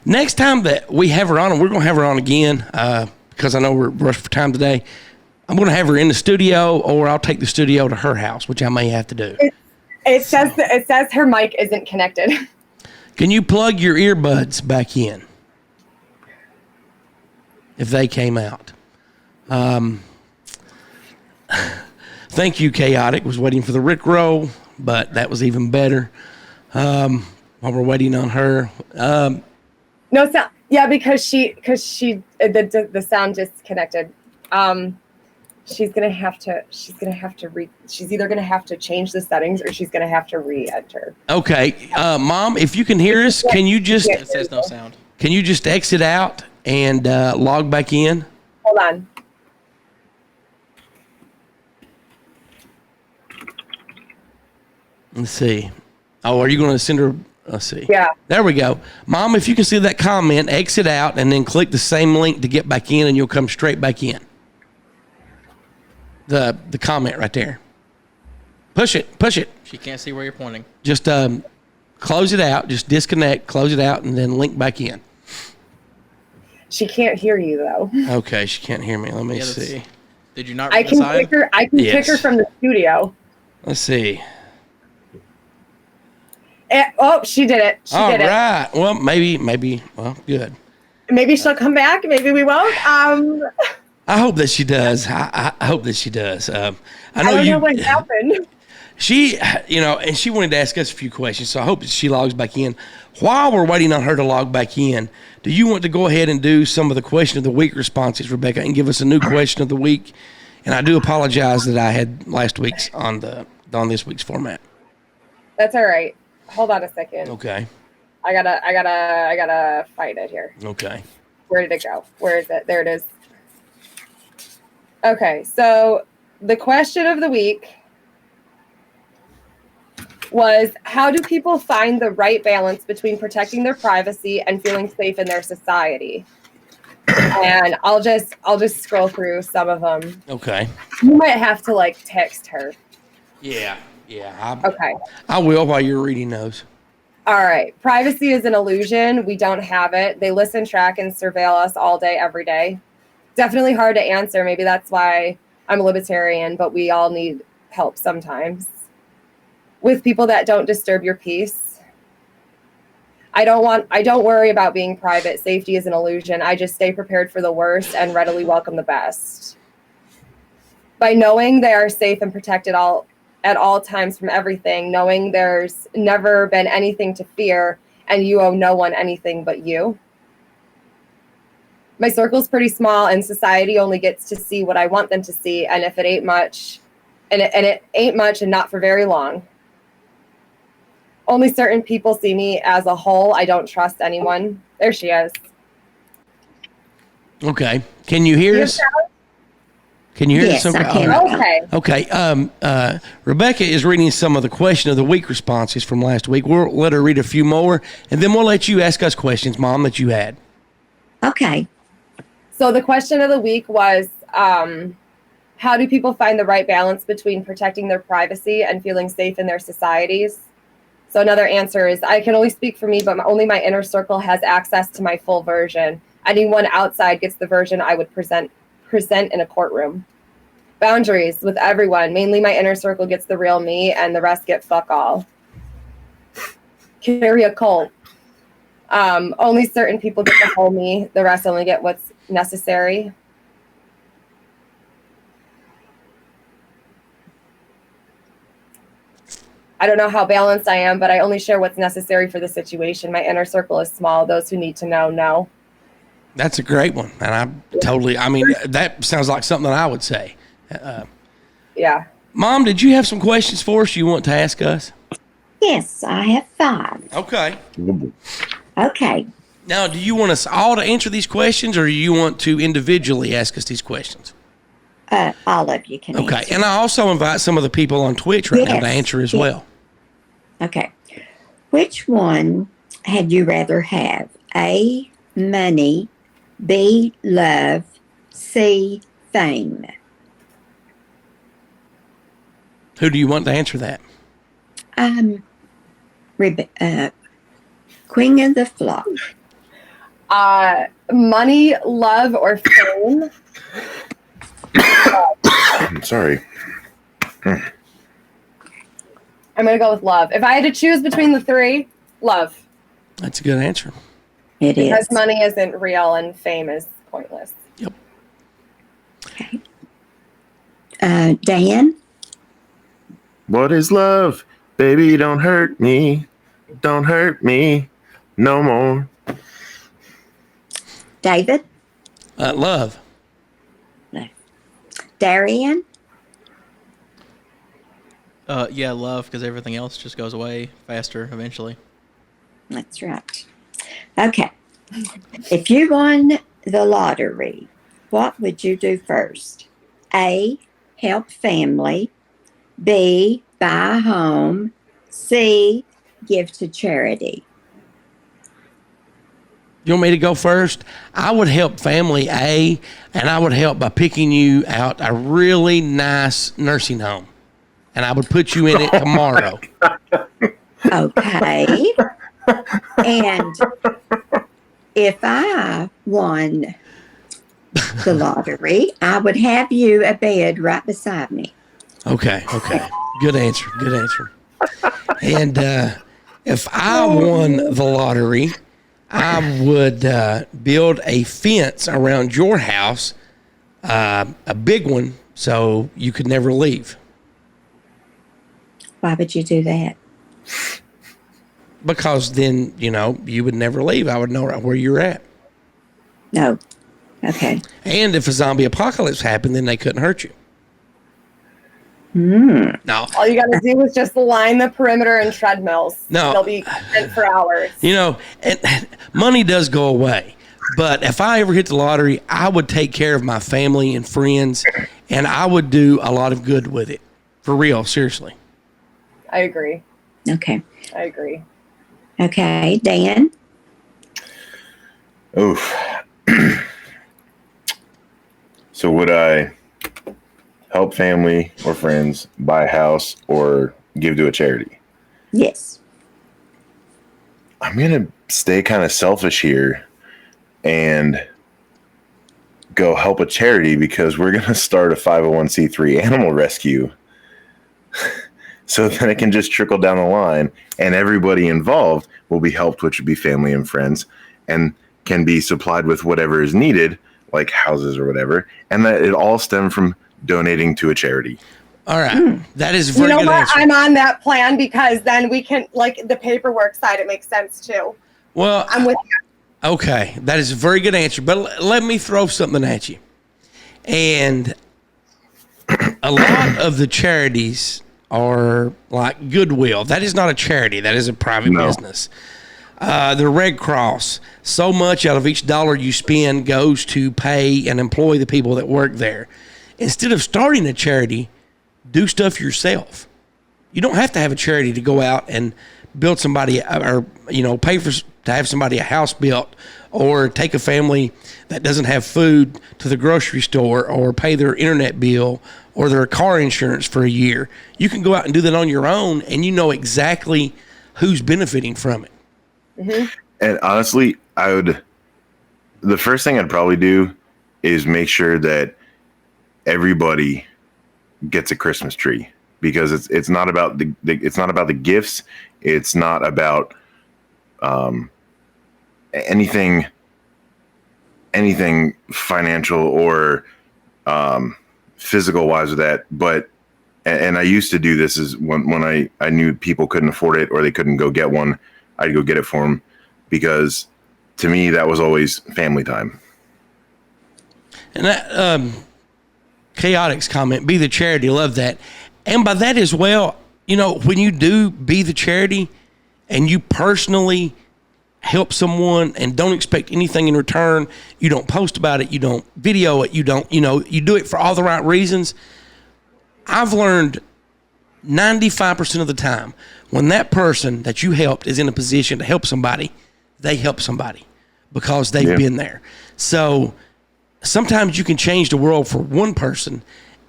Next time that we have her on, and we're going to have her on again because I know we're rushed for time today, I'm going to have her in the studio, or I'll take the studio to her house, which I may have to do. It says her mic isn't connected. Can you plug your earbuds back in if they came out? Thank you, Chaotic. Was waiting for the Rickroll, but that was even better. While we're waiting on her. No sound. Yeah, because the sound disconnected. She's either gonna have to change the settings or she's gonna have to re-enter. Okay, Mom, if you can hear us, can you just? It says no sound. Can you just exit out and log back in? Hold on. Let's see. Oh, are you going to send her? Let's see. Yeah. There we go. Mom, if you can see that comment, exit out and then click the same link to get back in and you'll come straight back in. The comment right there. Push it. She can't see where you're pointing. Just close it out. Just disconnect, close it out, and then link back in. She can't hear you though. Okay, she can't hear me. Let me see. Did you not I can pick her. I can pick her from the studio. Let's see. She did it. She did it. All right. Well, maybe. Well, good. Maybe she'll come back. Maybe we won't. I hope that she does. I hope that she does. I don't know what happened. She, and she wanted to ask us a few questions, so I hope that she logs back in. While we're waiting on her to log back in, do you want to go ahead and do some of the question of the week responses, Rebecca, and give us a new question of the week? And I do apologize that I had last week's on this week's format. That's all right. Hold on a second. Okay. I gotta find it here. Okay. Where did it go? Where is it? There it is. Okay, so the question of the week was, how do people find the right balance between protecting their privacy and feeling safe in their society? And I'll just scroll through some of them. Okay. You might have to text her. Yeah. Okay. I will while you're reading those. All right. Privacy is an illusion. We don't have it. They listen, track, and surveil us all day, every day. Definitely hard to answer. Maybe that's why I'm a libertarian, but we all need help sometimes. With people that don't disturb your peace. I don't worry about being private. Safety is an illusion. I just stay prepared for the worst and readily welcome the best. By knowing they are safe and protected at all times from everything, knowing there's never been anything to fear and you owe no one anything but you. My circle's pretty small and society only gets to see what I want them to see, and if it ain't much, and it ain't much and not for very long. Only certain people see me as a whole. I don't trust anyone. There she is. Okay. Can you hear us? Can you hear us? Yes, I can. Okay. Rebecca is reading some of the question of the week responses from last week. We'll let her read a few more, and then we'll let you ask us questions, Mom, that you had. Okay. So the question of the week was, how do people find the right balance between protecting their privacy and feeling safe in their societies? So another answer is, I can only speak for me, but only my inner circle has access to my full version. Anyone outside gets the version I would present in a courtroom. Boundaries with everyone. Mainly my inner circle gets the real me and the rest get fuck all. Carry a cult. Only certain people get the whole me. The rest only get what's necessary. I don't know how balanced I am, but I only share what's necessary for the situation. My inner circle is small. Those who need to know. That's a great one. And that sounds like something that I would say. Yeah. Mom, did you have some questions for us you want to ask us? Yes, I have 5. Okay. Okay. Now, do you want us all to answer these questions, or do you want to individually ask us these questions? All of you can Okay. answer. And I also invite some of the people on Twitch right now to answer as well. Okay. Which one had you rather have? A, money, B, love, C, fame. Who do you want to answer that? Queen of the flock. Money, love, or fame? I'm sorry. I'm going to go with love. If I had to choose between the 3, love. That's a good answer. Because money isn't real and fame is pointless. Yep. Okay. Dan? What is love? Baby, don't hurt me. Don't hurt me no more. David? Love. No. Darian? Yeah, love, because everything else just goes away faster eventually. That's right. Okay. If you won the lottery, what would you do first? A, help family. B, buy a home. C, give to charity. You want me to go first? I would help family A, and I would help by picking you out a really nice nursing home. And I would put you in it tomorrow. Okay. And if I won the lottery, I would have you a bed right beside me. Okay. Good answer. And if I won the lottery, I would build a fence around your house, a big one, so you could never leave. Why would you do that? Because then, you would never leave. I would know right where you're at. No. Okay. And if a zombie apocalypse happened, then they couldn't hurt you. No. All you got to do is just line the perimeter in treadmills. No. They'll be spent for hours. And money does go away. But if I ever hit the lottery, I would take care of my family and friends, and I would do a lot of good with it. For real, seriously. I agree. Okay. I agree. Okay. Dan? Oof. So would I help family or friends, buy a house, or give to a charity? Yes. I'm going to stay kind of selfish here and go help a charity because we're going to start a 501c3 animal rescue. So then it can just trickle down the line and everybody involved will be helped, which would be family and friends, and can be supplied with whatever is needed, like houses or whatever. And that it all stemmed from donating to a charity. All right. That is a very good answer. I'm on that plan because then we can, like the paperwork side, it makes sense too. Well, I'm with you. Okay. That is a very good answer. But let me throw something at you. And a lot of the charities are like Goodwill. That is not a charity. That is a private business. The Red Cross, so much out of each dollar you spend goes to pay and employ the people that work there. Instead of starting a charity, do stuff yourself. You don't have to have a charity to go out and build somebody or, pay to have somebody a house built or take a family that doesn't have food to the grocery store or pay their internet bill or their car insurance for a year. You can go out and do that on your own, and you know exactly who's benefiting from it. Mm-hmm. And honestly, the first thing I'd probably do is make sure that everybody gets a Christmas tree, because it's not about it's not about the gifts. It's not about anything financial or physical wise with that. But and I used to do this is when I knew people couldn't afford it or they couldn't go get one, I'd go get it for them, because to me that was always family time. And that Chaotic's comment, be the charity, love that. And by that as well, when you do be the charity and you personally help someone and don't expect anything in return, you don't post about it, you don't video it, you don't, you do it for all the right reasons. I've learned 95% of the time when that person that you helped is in a position to help somebody, they help somebody because they've been there. So sometimes you can change the world for one person,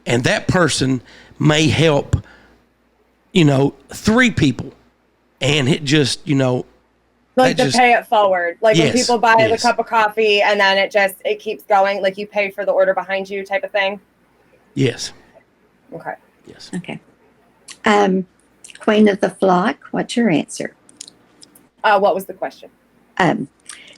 and that person may help, 3 people, and it just, like to pay it forward. Like when people buy the cup of coffee and then it keeps going, like you pay for the order behind you type of thing. Yes. Okay. Yes. Okay. Queen of the Flock, what's your answer? What was the question?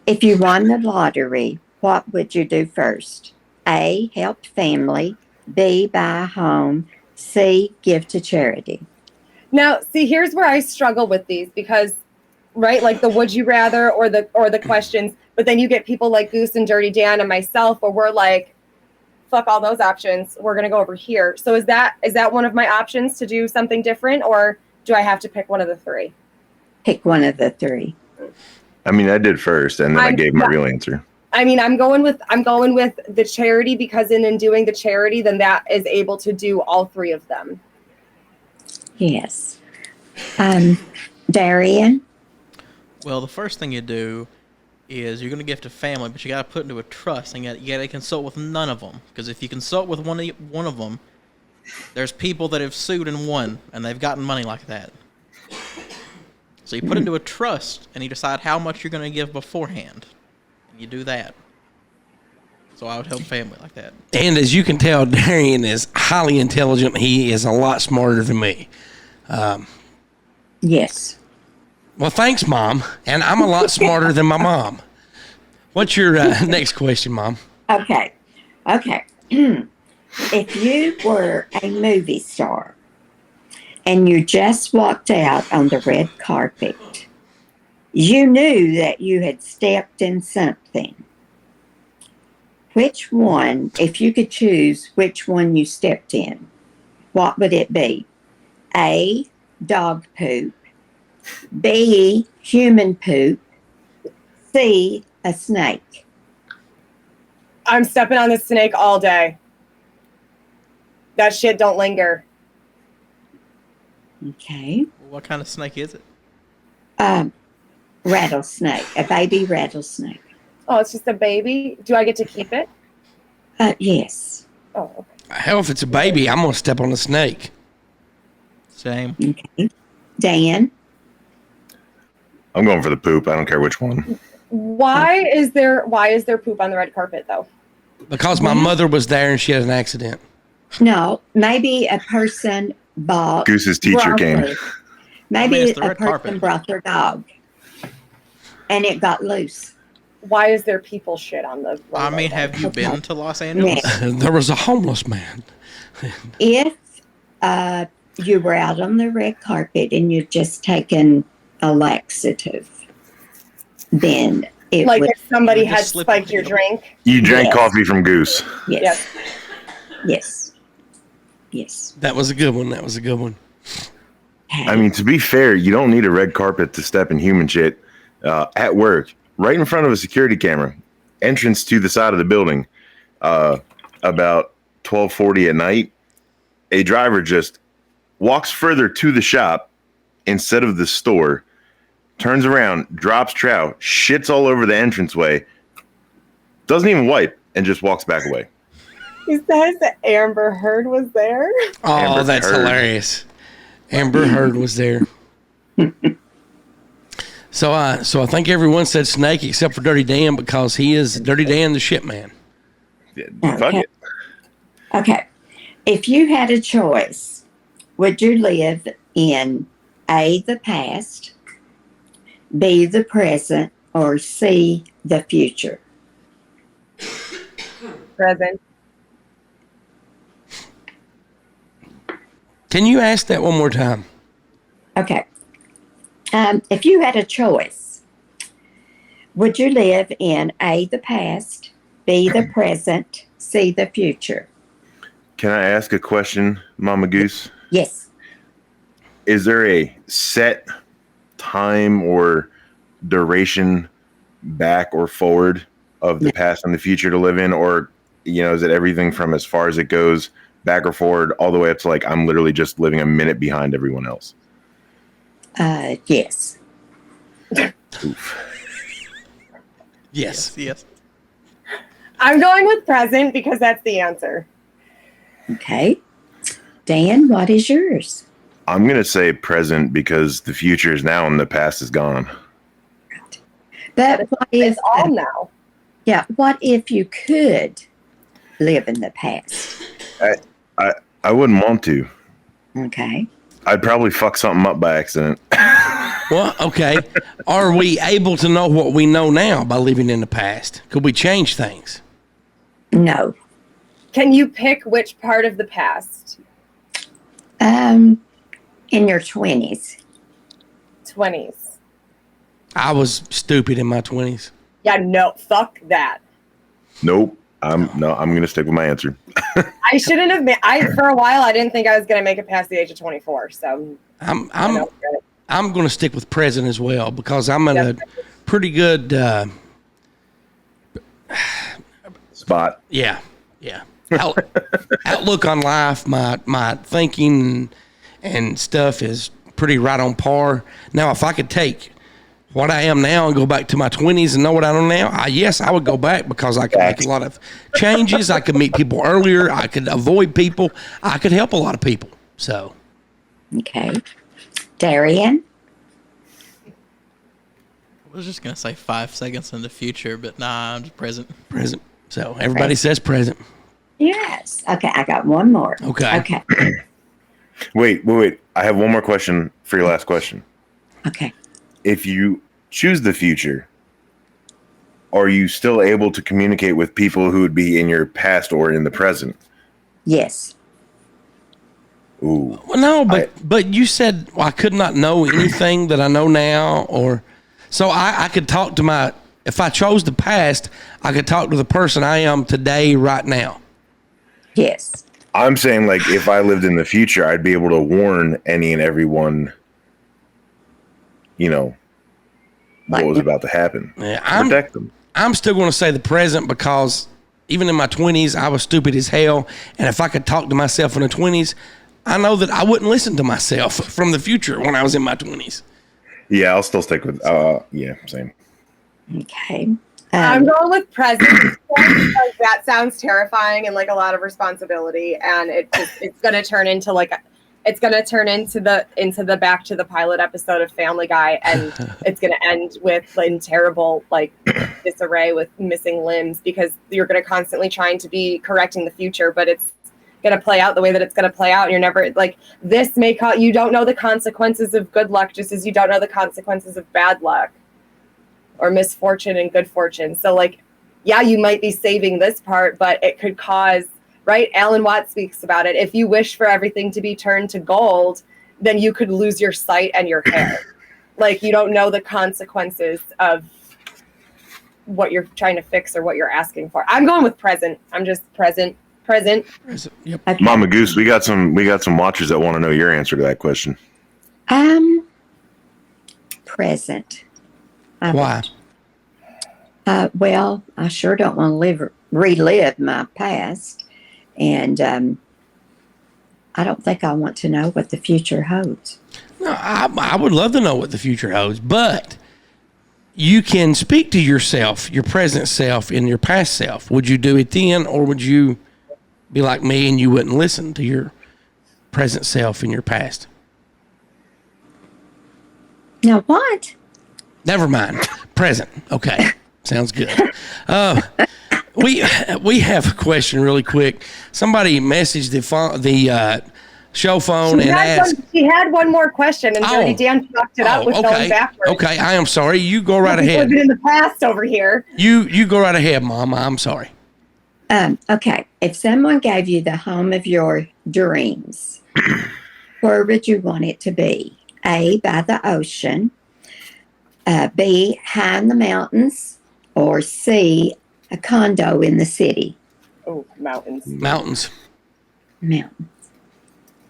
If you won the lottery, what would you do first? A, help family. B, buy a home. C, give to charity. Now, see, here's where I struggle with these because, right, like the would you rather or the questions, but then you get people like Goose and Dirtydan and myself where we're like, fuck all those options. We're going to go over here. So is that one of my options to do something different, or do I have to pick one of the three? Pick one of the three. I mean, I did first, and then I gave my real answer. I mean, I'm going with the charity because in doing the charity, then that is able to do all three of them. Yes. Darian? Well, the first thing you do is you're going to give to family, but you got to put into a trust, and you got to consult with none of them. Because if you consult with one of them, there's people that have sued and won, and they've gotten money like that. So you put into a trust, and you decide how much you're going to give beforehand. And you do that. So I would help family like that. And as you can tell, Darian is highly intelligent. He is a lot smarter than me. Yes. Well, thanks, Mom. And I'm a lot smarter than my mom. What's your next question, Mom? Okay. If you were a movie star and you just walked out on the red carpet, you knew that you had stepped in something. Which one, if you could choose which one you stepped in, what would it be? A, dog poop. B, human poop. C, a snake. I'm stepping on this snake all day. That shit don't linger. Okay. What kind of snake is it? Rattlesnake, a baby rattlesnake. Oh, it's just a baby? Do I get to keep it? Yes. Oh, okay. Hell, if it's a baby, I'm going to step on a snake. Same. Okay. Dan? I'm going for the poop. I don't care which one. Why is there poop on the red carpet though? Because my mother was there and she had an accident. No, maybe a person bought Goose's teacher broccoli. came. Maybe the a red person carpet. brought their dog and it got loose. Why is there people shit on the runway? I mean, have you been to Los Angeles? Yes. There was a homeless man. If you were out on the red carpet and you'd just taken a laxative, then it like would. if somebody It would had just slip spiked into your the- drink? You drank Yes. coffee from Goose. Yes. Yes. That was a good one. That was a good one. I mean, to be fair, you don't need a red carpet to step in human shit at work, right in front of a security camera, entrance to the side of the building. About 12:40 at night, a driver just walks further to the shop instead of the store, turns around, drops trout, shits all over the entranceway, doesn't even wipe, and just walks back away. He says that Amber Heard was there. Oh, Amber that's Heard. hilarious. Amber Heard was there. So I think everyone said snake except for Dirty Dan because he is Dirty Dan the shit man. Yeah, fuck Okay. it. Okay. If you had a choice, would you live in A, the past, B, the present, or C, the future? Present. Can you ask that one more time? Okay. If you had a choice, would you live in A, the past, B, the present, C, the future? Can I ask a question, Mama Goose? Yes. Is there a set time or duration back or forward of the past and the future to live in? Or, is it everything from as far as it goes back or forward all the way up to like I'm literally just living a minute behind everyone else? Yes. Oof. Yes. Yes. I'm going with present because that's the answer. Okay. Dan, what is yours? I'm going to say present because the future is now and the past is gone. But what if, It's all now. yeah, what if you could live in the past? I wouldn't want to. Okay. I'd probably fuck something up by accident. Well, okay. Are we able to know what we know now by living in the past? Could we change things? No. Can you pick which part of the past? In your 20s. 20s. I was stupid in my 20s. Yeah, no, fuck that. Nope. I'm going to stick with my answer. I shouldn't have been. For a while, I didn't think I was going to make it past the age of 24. So I'm going to stick with present as well because I'm in a pretty good spot. Yeah. Outlook on life, my thinking and stuff is pretty right on par. Now, if I could take what I am now and go back to my 20s and know what I know now, yes, I would go back because I could make a lot of changes. I could meet people earlier. I could avoid people. I could help a lot of people. So, okay. Darian? I was just going to say 5 seconds in the future, but nah, I'm just present. Present. So, everybody says present. Yes. Okay, I got one more. Okay. Wait. I have one more question for your last question. Okay. If you choose the future, are you still able to communicate with people who would be in your past or in the present? Yes. Ooh. Well, no, but you said I could not know anything that I know now, or so I could talk to if I chose the past, I could talk to the person I am today, right now. Yes. I'm saying, like, if I lived in the future, I'd be able to warn any and everyone, what was about to happen. Yeah, protect them. I'm still going to say the present because even in my 20s, I was stupid as hell. And if I could talk to myself in the 20s, I know that I wouldn't listen to myself from the future when I was in my 20s. Yeah, I'll still stick with, same. Okay. I'm going with present because that sounds terrifying and like a lot of responsibility, and it's going to turn into the Back to the Pilot episode of Family Guy, and it's going to end with in terrible disarray with missing limbs because you're going to constantly trying to be correcting the future, but it's going to play out the way that it's going to play out, and you're never this may you don't know the consequences of good luck just as you don't know the consequences of bad luck or misfortune and good fortune. So you might be saving this part, but it could cause, right? Alan Watts speaks about it. If you wish for everything to be turned to gold, then you could lose your sight and your hair. You don't know the consequences of what you're trying to fix or what you're asking for. I'm going with present. I'm just present. Yep. Okay. Mama Goose, we got some watchers that want to know your answer to that question. Present. Why? Well, I sure don't want to relive my past, and I don't think I want to know what the future holds. No, I would love to know what the future holds, but you can speak to yourself, your present self, and your past self. Would you do it then, or would you be like me and you wouldn't listen to your present self and your past? Now what? Never mind. Present. Okay. Sounds good. We have a question really quick. Somebody messaged the show phone and asked. She had one more question, and Dirtydan fucked it up with going backwards. Okay, I am sorry. You go right ahead. Living in the past over here. You go right ahead, Mama. I'm sorry. Okay. If someone gave you the home of your dreams, where would you want it to be? A, by the ocean. B, high in the mountains. Or C, a condo in the city. Oh, mountains. Mountains.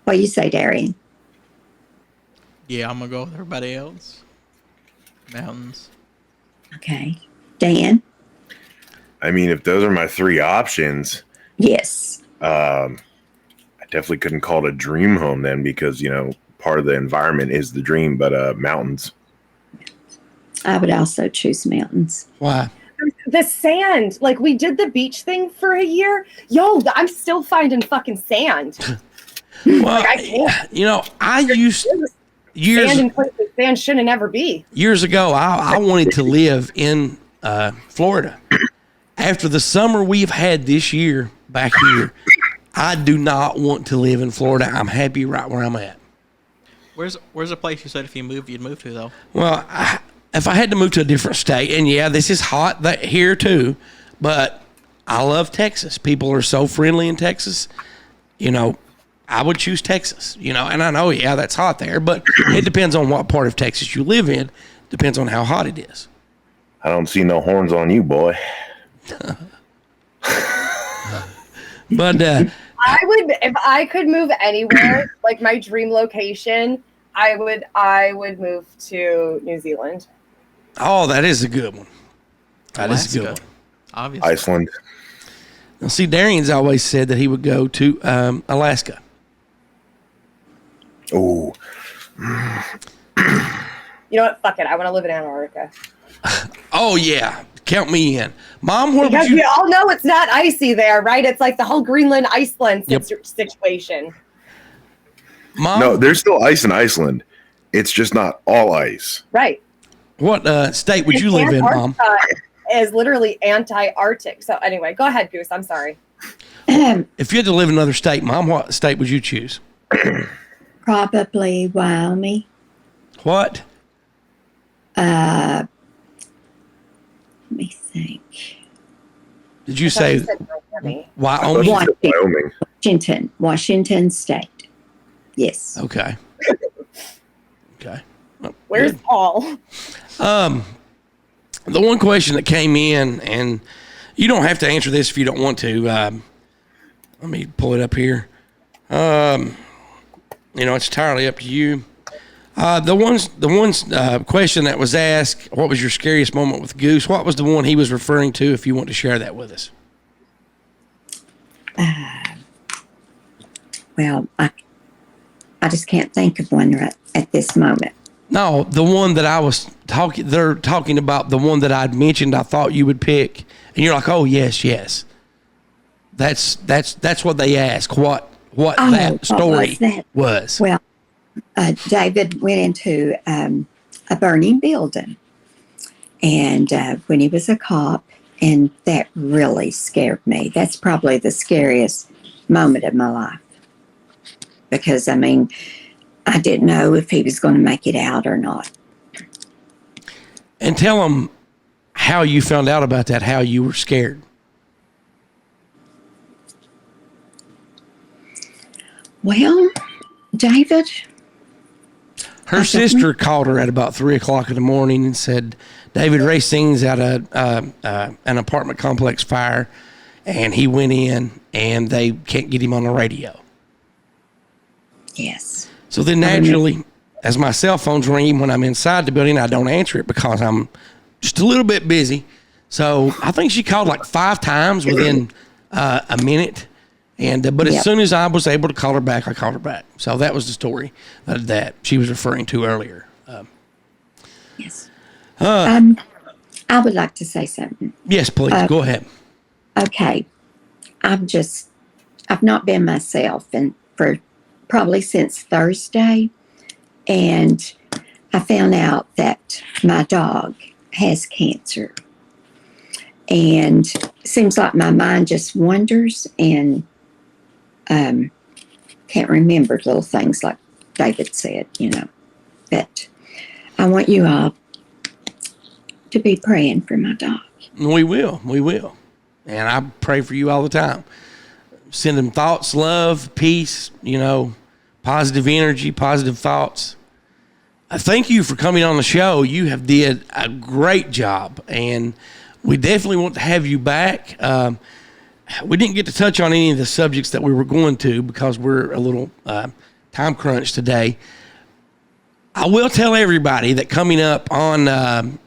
What do you say, Darian? Yeah, I'm going to go with everybody else. Mountains. Okay. Dan? I mean, if those are my three options. Yes. I definitely couldn't call it a dream home then because, part of the environment is the dream, but mountains. I would also choose mountains. Why? The sand. We did the beach thing for a year. Yo, I'm still finding fucking sand. Well, I can't. I used years. Sand in places sand shouldn't ever be. Years ago, I wanted to live in Florida. After the summer we've had this year back here, I do not want to live in Florida. I'm happy right where I'm at. Where's the place you said if you moved, you'd move to, though? Well, if I had to move to a different state, and yeah, this is hot here too, but I love Texas. People are so friendly in Texas. I would choose Texas, and I know, yeah, that's hot there, but it depends on what part of Texas you live in. Depends on how hot it is. I don't see no horns on you, boy. But I would, if I could move anywhere, like my dream location, I would move to New Zealand. Oh, that is a good one. That is a good one. Obviously. Iceland. Now, see, Darian's always said that he would go to Alaska. Oh. You know what? Fuck it. I want to live in Antarctica. Oh, yeah. Count me in. Mom, where Because would you... we all know it's not icy there, right? It's like the whole Greenland, Iceland situation. Mom? No, there's still ice in Iceland. It's just not all ice. Right. What state would you live in, Mom? Is literally anti-Arctic. So anyway, go ahead, Goose. I'm sorry. If you had to live in another state, Mom, what state would you choose? Probably Wyoming. What? Let me think. Did you say Wyoming? Washington State. Yes. Okay. Okay. Well, where's good. Paul? The one question that came in, and you don't have to answer this if you don't want to. Let me pull it up here. It's entirely up to you. The question that was asked, what was your scariest moment with Goose? What was the one he was referring to, if you want to share that with us? Well, I just can't think of one right at this moment. No, the one that I was they're talking about, the one that I'd mentioned I thought you would pick, and you're like, oh, yes. That's what they asked, what that story was. Well, David went into a burning building, and when he was a cop, and that really scared me. That's probably the scariest moment of my life, because, I didn't know if he was going to make it out or not. And tell him how you found out about that, how you were scared. Well, David... Her sister called her at about 3 o'clock in the morning and said, David Racing's at an apartment complex fire, and he went in, and they can't get him on the radio. Yes. So then naturally, as my cell phone's ringing when I'm inside the building, I don't answer it because I'm just a little bit busy. So I think she called like 5 times within a minute. And but as soon as I was able to call her back, I called her back. So that was the story that she was referring to earlier. Yes. I would like to say something. Yes, please. Go ahead. Okay. I've not been myself for probably since Thursday. And I found out that my dog has cancer. And it seems like my mind just wanders and can't remember little things like David said, But I want you all to be praying for my dog. We will. And I pray for you all the time. Send them thoughts, love, peace, positive energy, positive thoughts. I thank you for coming on the show. You have did a great job, and we definitely want to have you back. We didn't get to touch on any of the subjects that we were going to because we're a little time crunch today. I will tell everybody that coming up on,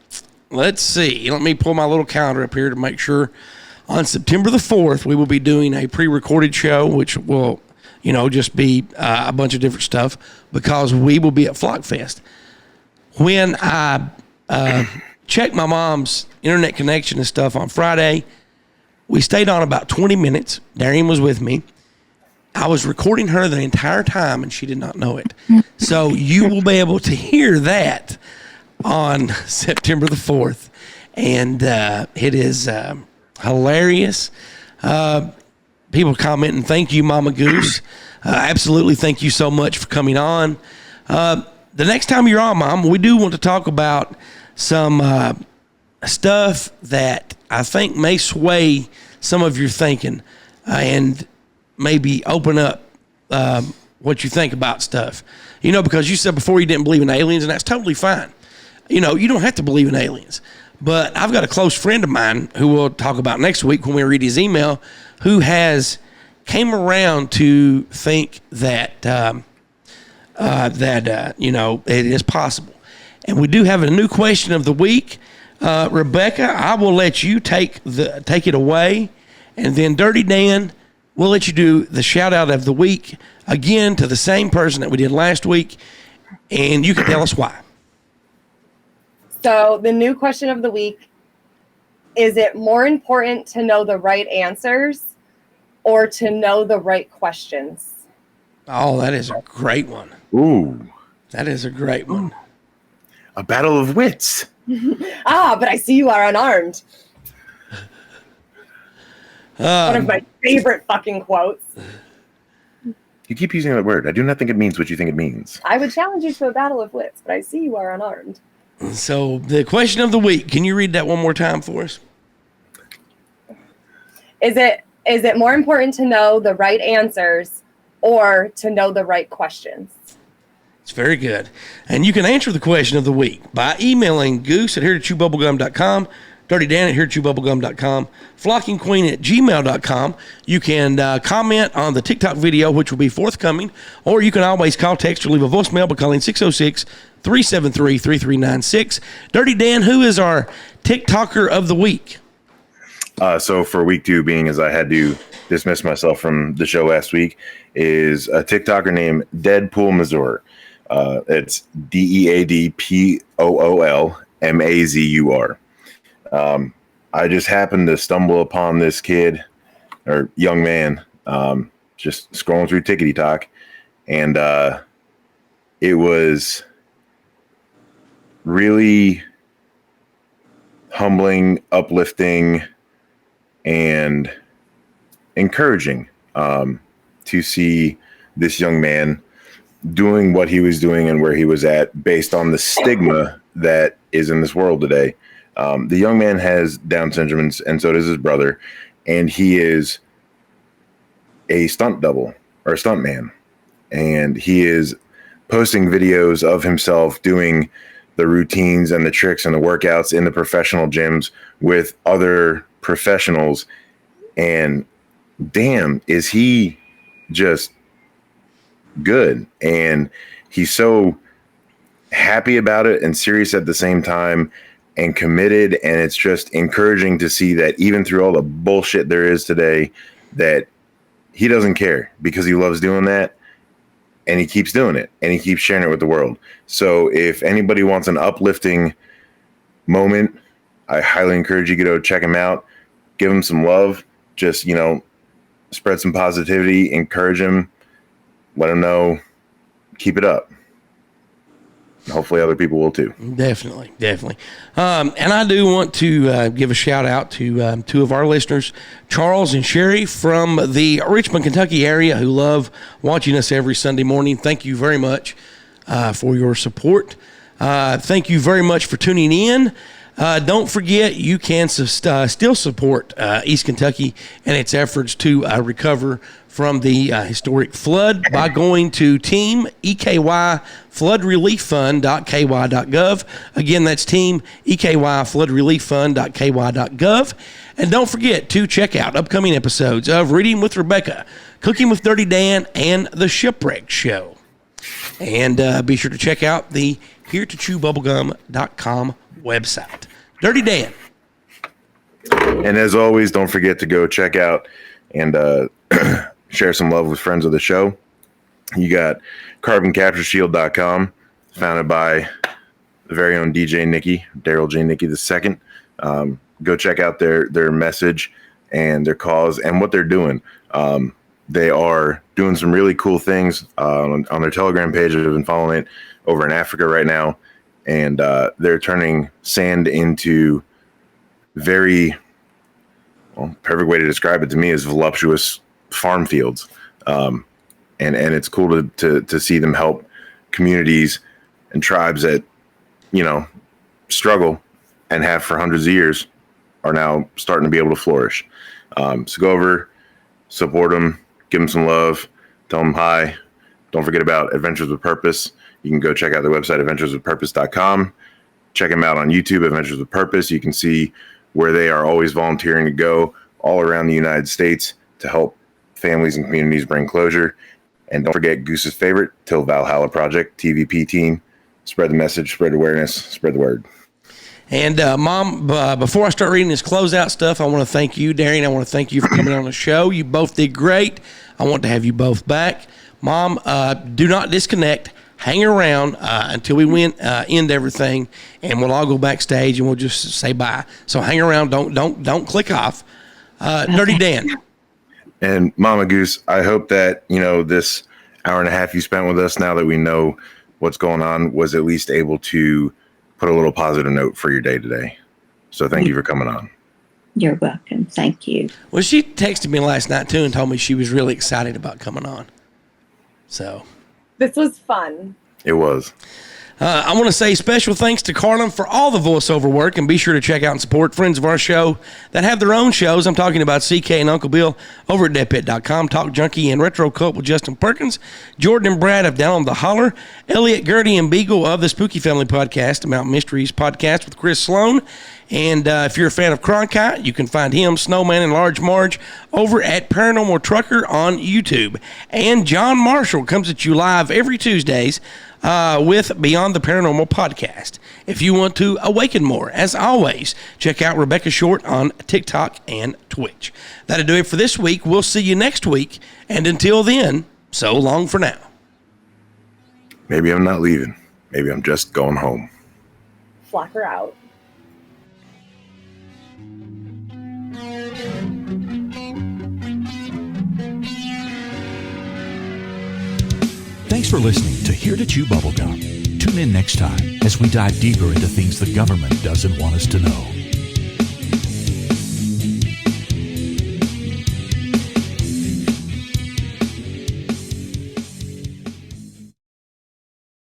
let's see, let me pull my little calendar up here to make sure. On September the 4th, we will be doing a pre-recorded show, which will, just be a bunch of different stuff because we will be at Flockfest. When I checked my mom's internet connection and stuff on Friday, we stayed on about 20 minutes. Darian was with me. I was recording her the entire time, and she did not know it. So you will be able to hear that on September the 4th. And it is hilarious. People commenting, thank you, Mama Goose. Absolutely, thank you so much for coming on. The next time you're on, Mom, we do want to talk about some stuff that I think may sway some of your thinking and maybe open up what you think about stuff. You know, because you said before you didn't believe in aliens, and that's totally fine. You know, you don't have to believe in aliens. But I've got a close friend of mine who we'll talk about next week when we read his email, who has came around to think that you know, it is possible. And we do have a new question of the week. Rebecca, I will let you take it away, and then Dirty Dan, we'll let you do the shout out of the week again to the same person that we did last week, and you can tell us why. So the new question of the week: is it more important to know the right answers or to know the right questions? Oh, that is a great one. Ooh, that is a great one. A battle of wits. But I see you are unarmed. One of my favorite fucking quotes. You keep using that word. I do not think it means what you think it means. I would challenge you to a battle of wits, but I see you are unarmed. So the question of the week, can you read that one more time for us? Is it more important to know the right answers or to know the right questions? It's very good. And you can answer the question of the week by emailing Goose at heretotchewbubblegum.com, Dirtydan at heretotchewbubblegum.com, Flockingqueen at gmail.com. You can comment on the TikTok video, which will be forthcoming, or you can always call, text, or leave a voicemail by calling 606-373-3396. Dirty Dan, who is our TikToker of the week? So for week 2, being as I had to dismiss myself from the show last week, is a TikToker named Deadpool Mazur. It's DeadpoolMazur. I just happened to stumble upon this kid or young man, just scrolling through Tickety Talk, and it was really humbling, uplifting, and encouraging to see this young man doing what he was doing and where he was at based on the stigma that is in this world today. The young man has Down syndrome, and so does his brother, and he is a stunt double or a stunt man, and he is posting videos of himself doing the routines and the tricks and the workouts in the professional gyms with other professionals, and damn, is he just good. And he's so happy about it and serious at the same time and committed, and it's just encouraging to see that even through all the bullshit there is today, that he doesn't care because he loves doing that, and he keeps doing it, and he keeps sharing it with the world. So if anybody wants an uplifting moment, I highly encourage you to go check him out, give him some love, just, you know, spread some positivity, encourage him, let him know, keep it up. Hopefully other people will too. Definitely. And I do want to give a shout out to 2 of our listeners, Charles and Sherry from the Richmond, Kentucky area, who love watching us every Sunday morning. Thank you very much for your support. Thank you very much for tuning in. Don't forget, you can still support East Kentucky and its efforts to recover from the historic flood by going to teamekyfloodrelieffund.ky.gov. Again, that's teamekyfloodrelieffund.ky.gov. And don't forget to check out upcoming episodes of Reading with Rebecca, Cooking with Dirty Dan, and The Shipwreck Show. And be sure to check out the heretotchewbubblegum.com website. Dirty Dan. And as always, don't forget to go check out and share some love with friends of the show. You got carboncaptureshield.com, founded by the very own DJ Nicky, Daryl J. Nicky II. Go check out their message and their cause and what they're doing. They are doing some really cool things on their Telegram page. I've been following it over in Africa right now. And they're turning sand into very, perfect way to describe it to me is voluptuous farm fields. And it's cool to see them help communities and tribes that, you know, struggle and have for hundreds of years are now starting to be able to flourish. So go over, support them, give them some love, Tell them hi. Don't forget about Adventures with Purpose. You can go check out their website, adventureswithpurpose.com. Check them out on YouTube, Adventures with Purpose. You can see where they are always volunteering to go all around the United States to help families and communities bring closure. And don't forget Goose's favorite, Till Valhalla Project, TVP team. Spread the message, spread awareness, spread the word. And Mom, before I start reading this closeout stuff, I want to thank you, Darian. I want to thank you for coming on the show. You both did great. I want to have you both back. Mom, do not disconnect. Hang around until we end everything, and we'll all go backstage and we'll just say bye. So hang around. Don't click off. Dirty Dan. And Mama Goose, I hope that, this hour and a half you spent with us, now that we know what's going on, was at least able to put a little positive note for your day today. So thank you for coming on. You're welcome. Thank you. Well, she texted me last night too and told me she was really excited about coming on. So This was fun. It was. I want to say special thanks to Karl for all the voiceover work, and be sure to check out and support friends of our show that have their own shows. I'm talking about CK and Uncle Bill over at deadpit.com, Talk Junkie and Retro Cult with Justin Perkins, Jordan and Brad of Down on the Holler, Elliot, Gertie, and Beagle of the Spooky Family Podcast, a Mountain Mysteries podcast with Chris Sloan. And if you're a fan of Cronkite, you can find him, Snowman, and Large Marge over at Paranormal Trucker on YouTube. And John Marshall comes at you live every Tuesdays with Beyond the Paranormal podcast. If you want to awaken more, as always, check out Rebecca Short on TikTok and Twitch. That'll do it for this week. We'll see you next week. And until then, so long for now. Maybe I'm not leaving. Maybe I'm just going home. Flocker out. Thanks for listening to Here to Chew Bubblegum. Tune in next time as we dive deeper into things the government doesn't want us to know.